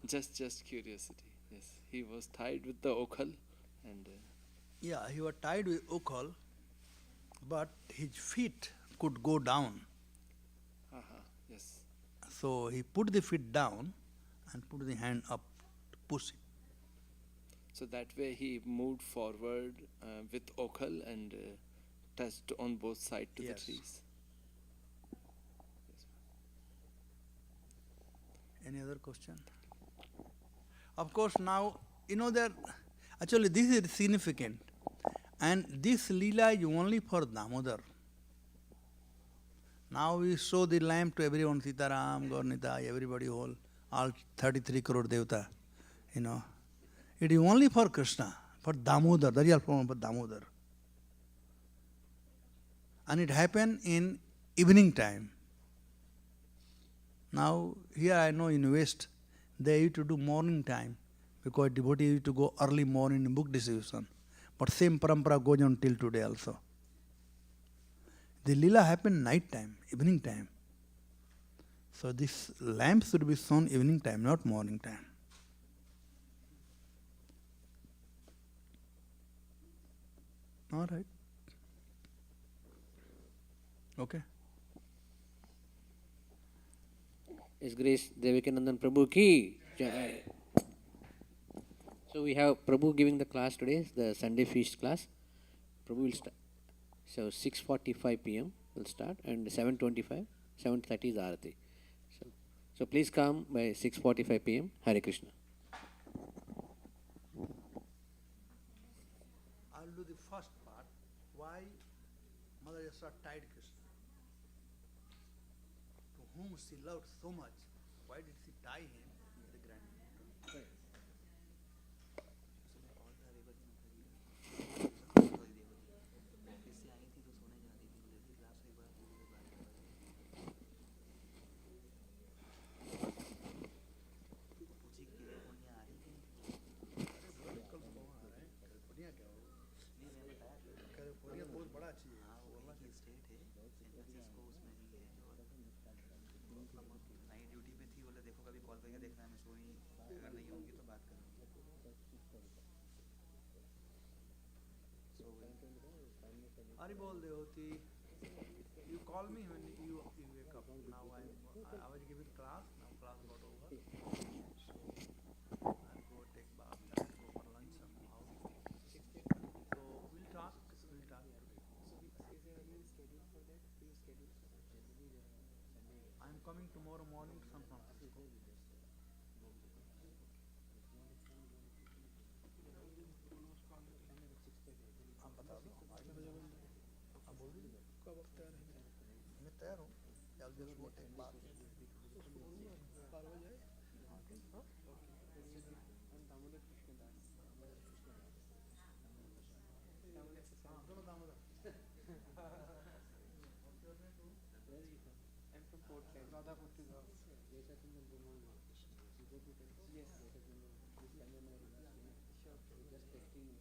B: just curiosity. Yes, he was tied with the okhal, and
A: Yeah, he was tied with okal, but his feet could go down.
B: yes.
A: So he put the feet down and put the hand up to push it.
B: So that way he moved forward with okhal and touched on both sides to the
A: Yes.
B: trees.
A: Any other question? Of course, now you know that actually this is significant, and this Lila is only for Damodar. Now we show the lamp to everyone, Sitaram, Gaurnita, everybody, all 33 crore Devata, you know. It is only for Krishna, for Damodar, the real form of Damodar. And it happened in evening time. Now, here I know in West, they used to do morning time because devotees used to go early morning in book distribution. But same parampara goes on till today also. The Lila happened night time, evening time. So this lamp should be shown evening time, not morning time. All right. Okay.
C: His Grace Devakinandan Prabhu ki jai. So we have Prabhu giving the class today, the Sunday feast class. Prabhu will start. So 6:45 p.m. will start and 7:25, 7:30 is Arati. So please come by 6:45 p.m. Hare Krishna.
A: I'll do the first part. Why Mother Yashoda tied Krishna? To whom she loved so much, why did she tie him with the grand? California बहुत बड़ा चीज है।
D: वहाँ की state है, San Francisco उसमें ही है। और नाइट ड्यूटी पे थी, बोले देखो कभी कॉल करके देखना, मैं सोई अगर नहीं होंगी तो बात करूँगी।
A: अरे बोल दे होती you call me when you wake up. Now I was giving class, now class got over. So I'll go take bath, I'll go for lunch somehow. So we'll talk today. I'm coming tomorrow morning to San Francisco. आप बता दो, आप बोल दीजिए कब आप तैयार हैं? मैं तैयार हूँ। I'll just go take bath. उसको बोलूँगा 12 बजे आए? हाँ? हाँ, दोनों Damodar.
E: I'm from Portland. Radha Portugal. Yes. Sure. Just texting me.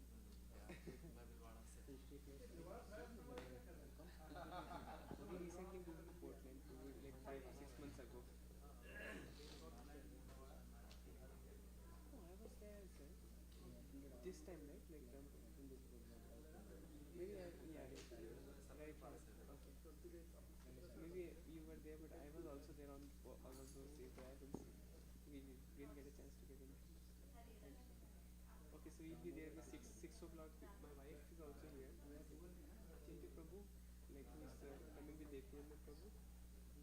E: We recently moved to Portland, like 5 or 6 months ago. Oh, I was there, sir. This time, right? Like from this program. Maybe yeah. Right. Okay. Maybe you were there, but I was also there on all of those days, but I didn't see. We didn't get a chance to get in. Okay, so we'll be there by 6 o'clock. My wife is also here. Chintu Prabhu, like who is coming with Devakinandan Prabhu.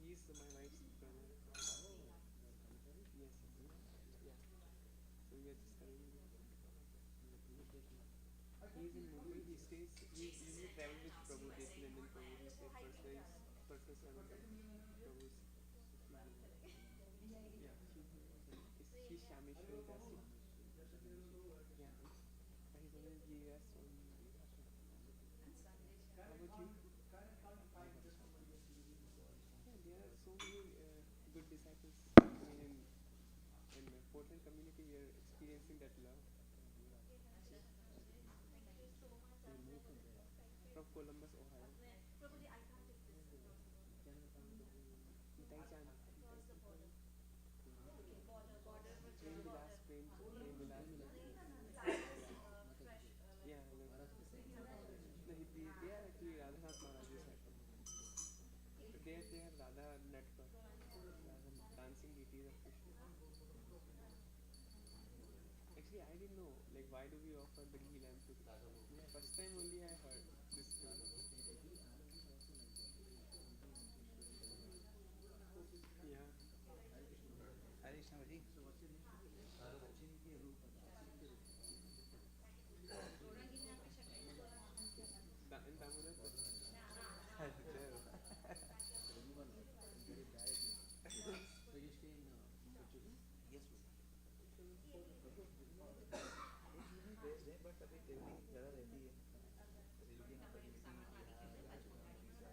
E: He is my wife's brother. Yes. Yeah. So we are just coming. He is in Mumbai. He stays. He usually travels with Prabhu Devakinandan Prabhu. He stays personal servant of Prabhu's. Yeah. She's Shameshwari Dasi. Yeah. But he's only in the US on. How about you? Yeah, there are so many good disciples in Portland community. We are experiencing that love. Columbus, Ohio. Prem Vilas, yeah, like, no, they are actually Radhanath Maharaj's cycle. But they are Radha Natpar, dancing deities of Krishna. Actually, I didn't know, like, why do we offer the ghee lamp to Krishna? First time only I heard this story. Yeah.
D: Hare Krishna Bhaji.
E: In Damodara.
D: Yes, best है but अभी travelling ज़्यादा रहती है जैसे यहाँ पर UP Bihar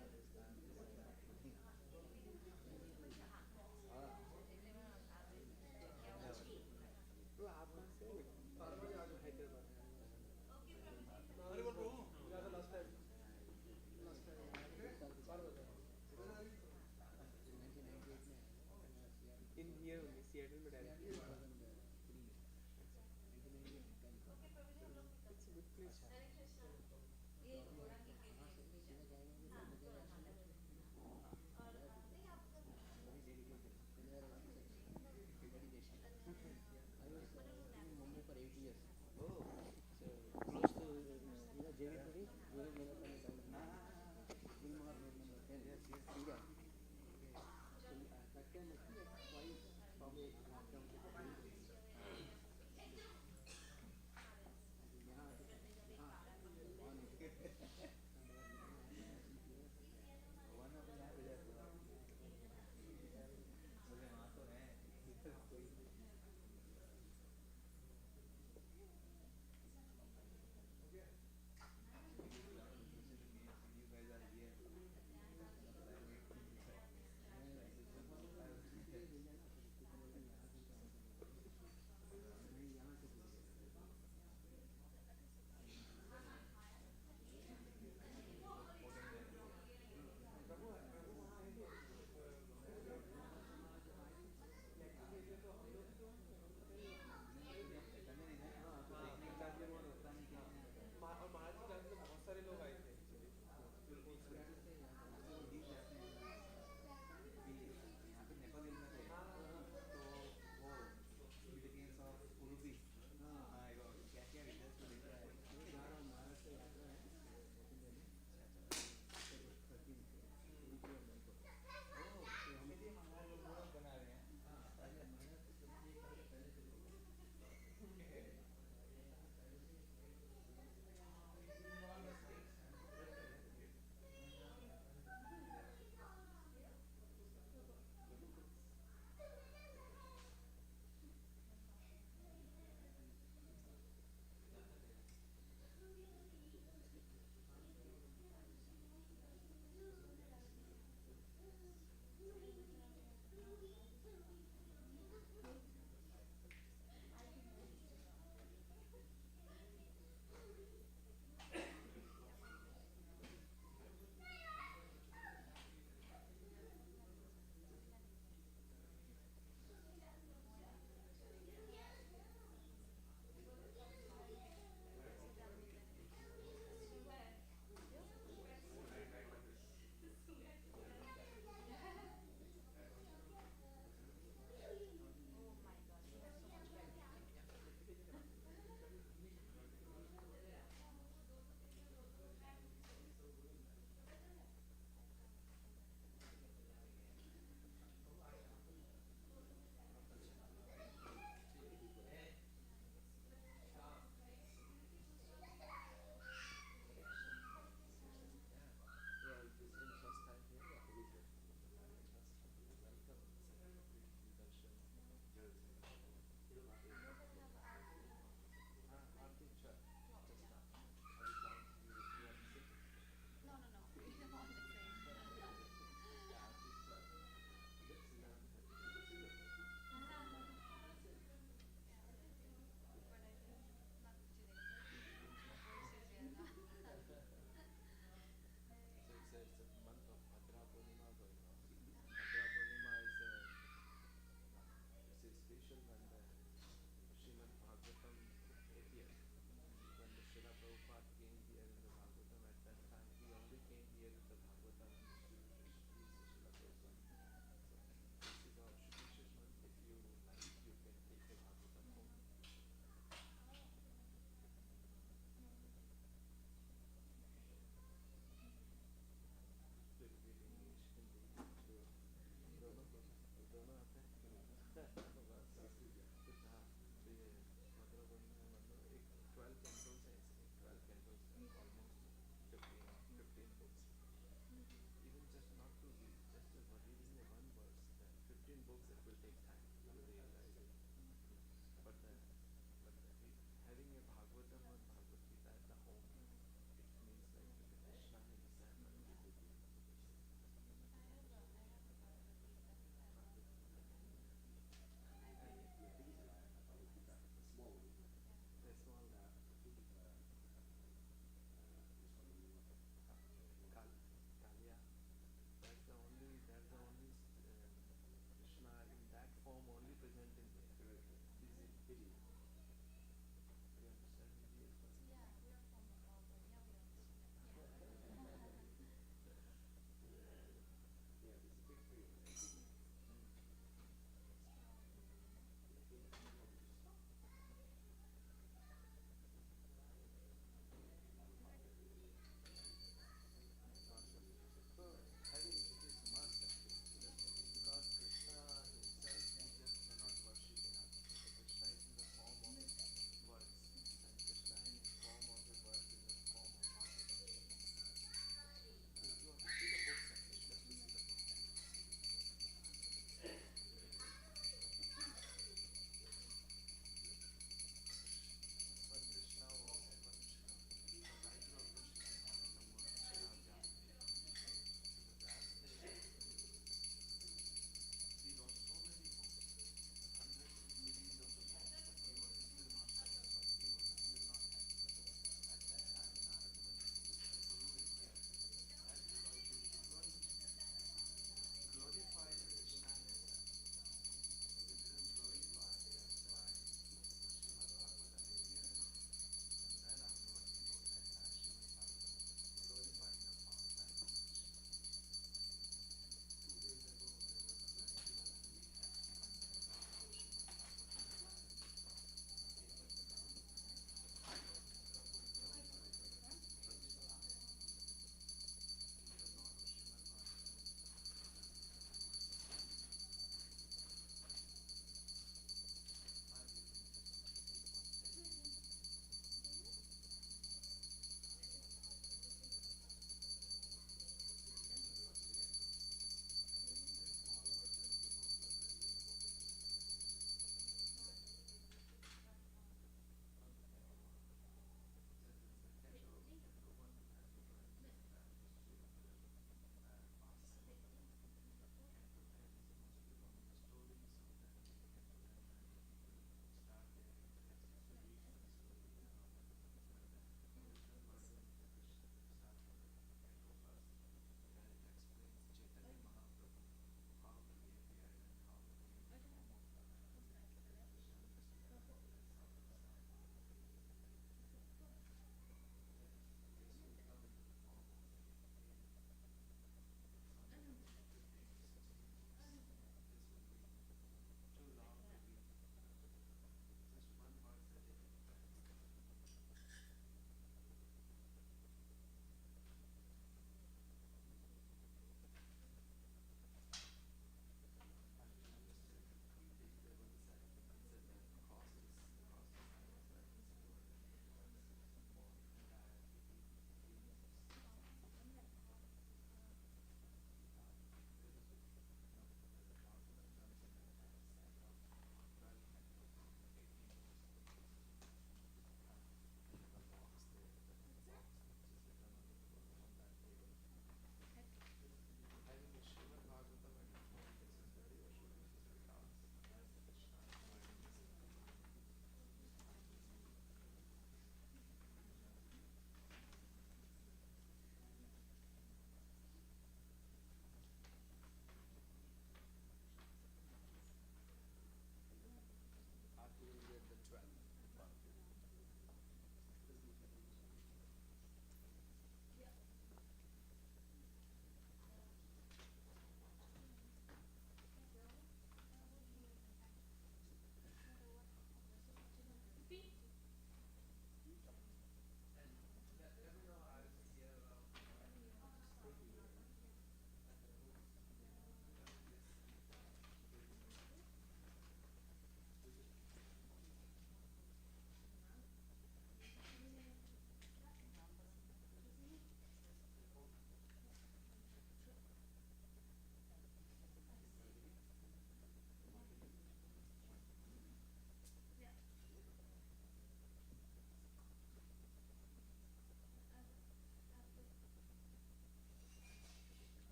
D: Rajasthan Orissa Rajasthan
E: तो आप कहाँ से Hyderabad in here only Seattle में directly it's a good place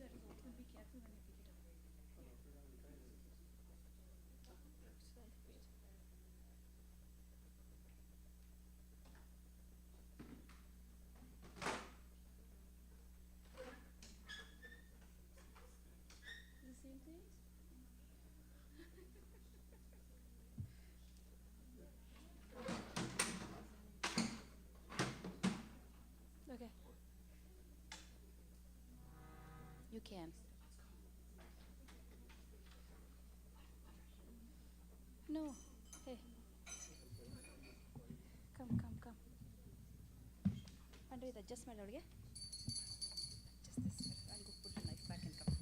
F: that bottle. Be careful when you pick it up. Wait. The same thing? Okay. You can. No. Hey. Come. Under the adjust ಮಾಡೋರಿಗೆ just this. I'll go put the knife back and come.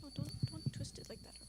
F: No, don't twist it like that. Okay.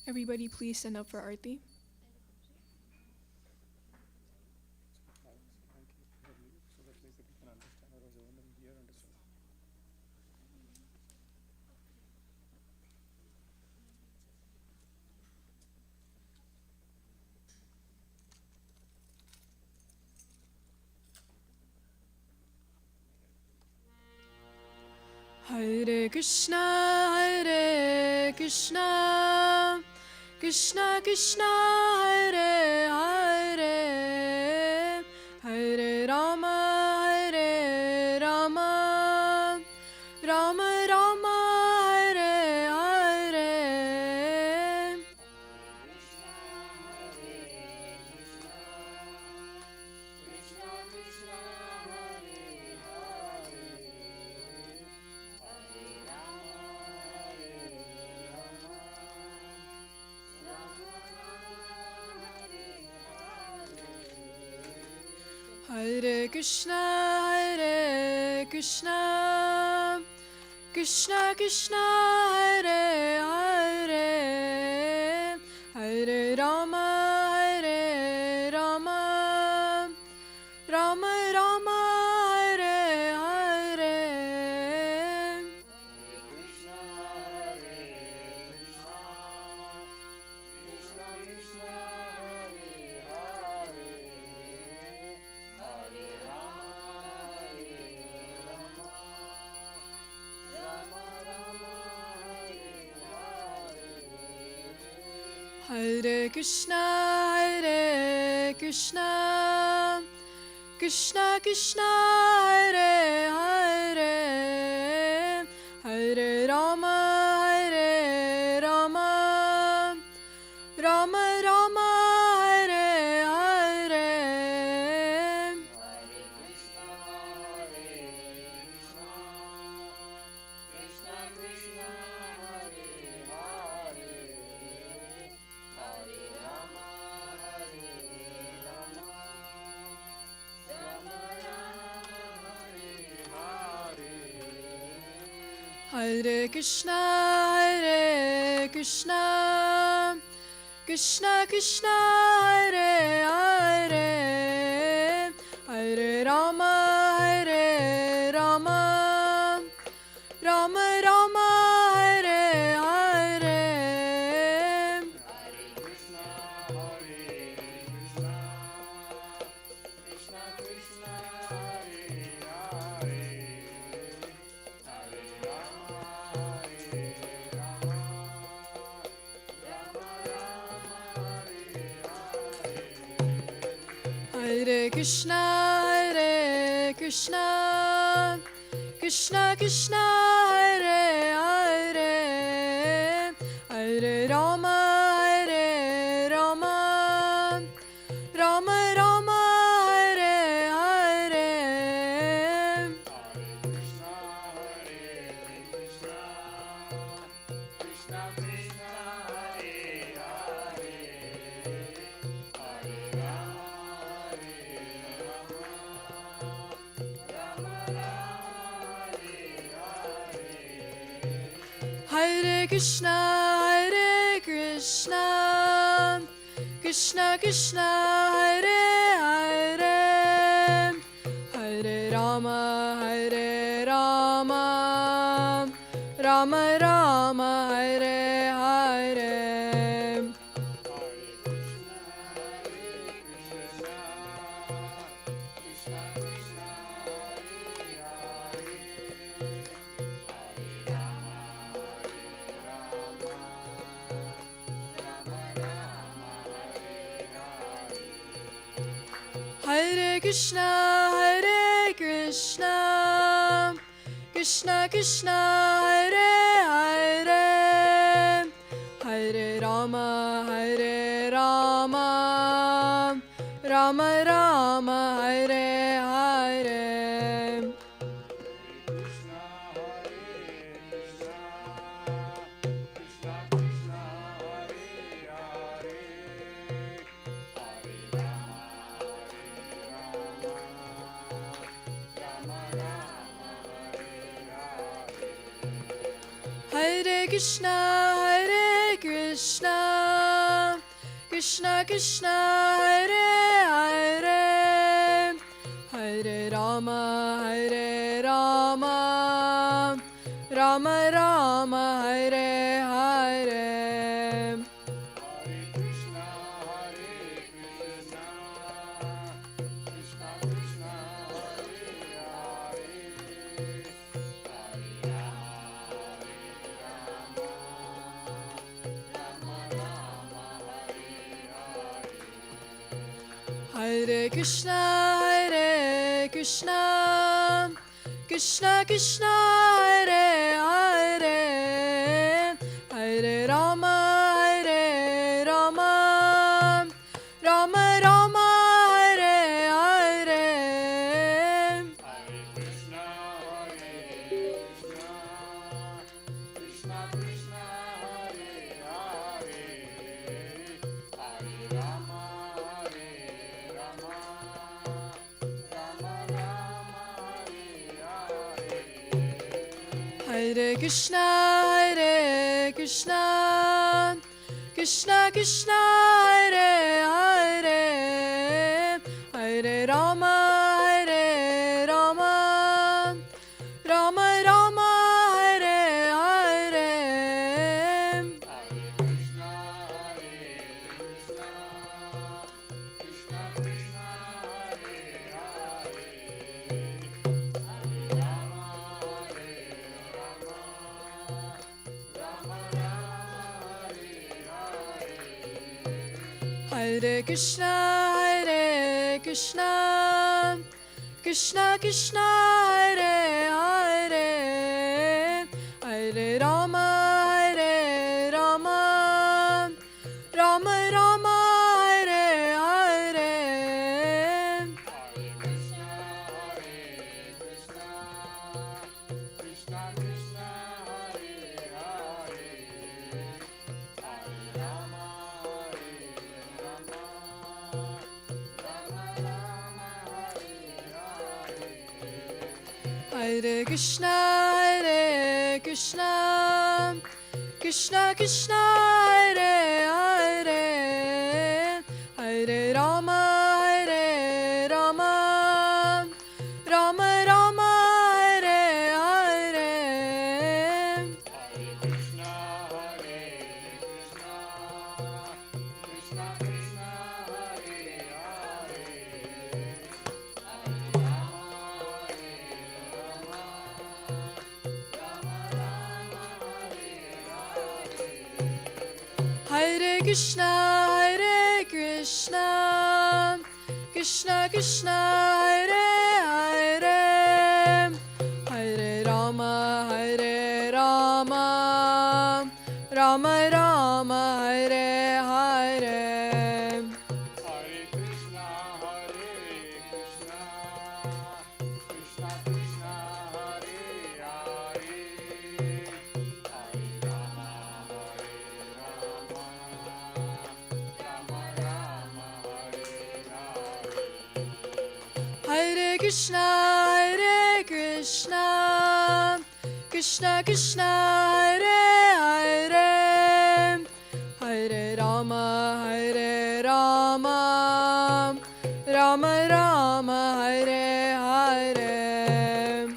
G: Everybody please stand up for Aarti. Hare Krishna, Krishna Krishna, Hare Hare, Hare Rama, Rama Rama, Hare Hare. Hare Krishna, Krishna Krishna, Hare Hare, Hare Rama, Rama Rama, Hare Hare. Hare Krishna, Krishna Krishna, Hare Hare, Hare Rama, Rama Rama, Hare Hare. Hare Krishna, Krishna Krishna, Hare Hare, Hare Rama, Rama Rama, Hare Hare. Hare Krishna, Krishna Krishna, Hare Hare, Hare Rama, Rama Rama, Hare Hare. Hare Krishna, Krishna Krishna, Hare Hare, Hare Rama, Rama Rama, Hare Hare. Hare Krishna, Krishna Krishna, Hare Hare, Hare Rama, Rama Rama, Hare Hare. Hare Krishna, Krishna, Krishna Krishna, Hare Hare, Hare Rama, Hare Rama, Rama Rama, Hare Hare. Hare Krishna, Hare Krishna, Krishna Krishna, Hare Hare, Hare Rama, Hare Rama, Rama Rama, Hare Hare. Hare Krishna, Hare Krishna, Krishna Krishna, Hare Hare, Hare Rama, Hare Rama, Rama Rama, Hare Hare. Hare Krishna, Hare Krishna, Krishna Krishna, Hare Hare, Hare Rama, Hare Rama, Rama Rama, Hare Hare. Hare Krishna, Hare Krishna, Krishna Krishna, Hare Hare, Hare Rama, Hare Rama, Rama Rama, Hare Hare. Hare Krishna, Hare Krishna, Krishna Krishna, Hare Hare, Hare Rama, Hare Rama, Rama Rama, Hare Hare. Hare Krishna, Hare Krishna, Krishna Krishna, Hare Hare, Hare Rama, Hare Rama, Rama Rama, Hare Hare.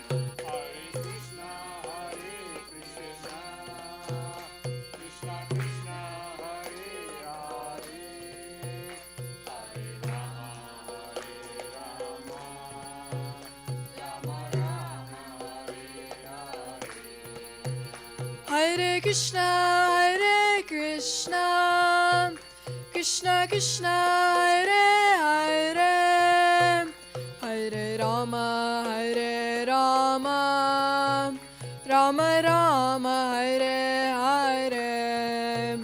G: Hare Krishna, Hare Krishna, Krishna Krishna, Hare Hare, Hare Rama, Hare Rama, Rama Rama, Hare Hare.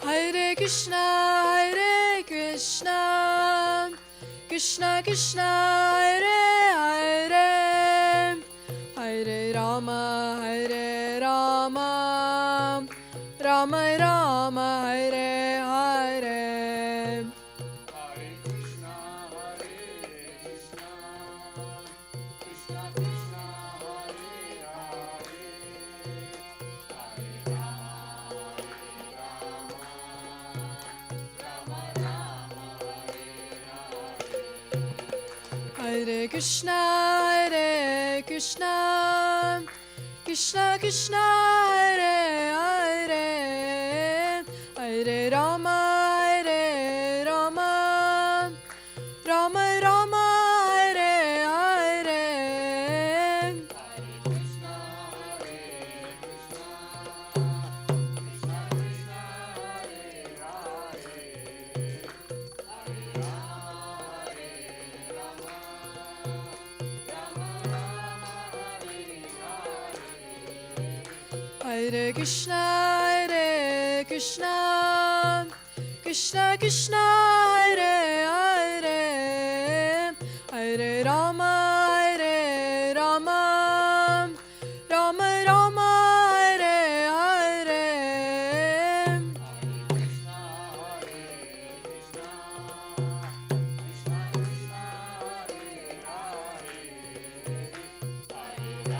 G: Hare Krishna, Hare Krishna, Krishna Krishna, Hare Hare, Hare Rama, Hare Rama, Rama Rama, Hare Hare. Hare Krishna, Hare Krishna, Krishna Krishna, Hare Hare, Hare Rama, Hare Rama, Rama Rama, Hare Hare. Hare Krishna, Hare Krishna, Krishna Krishna,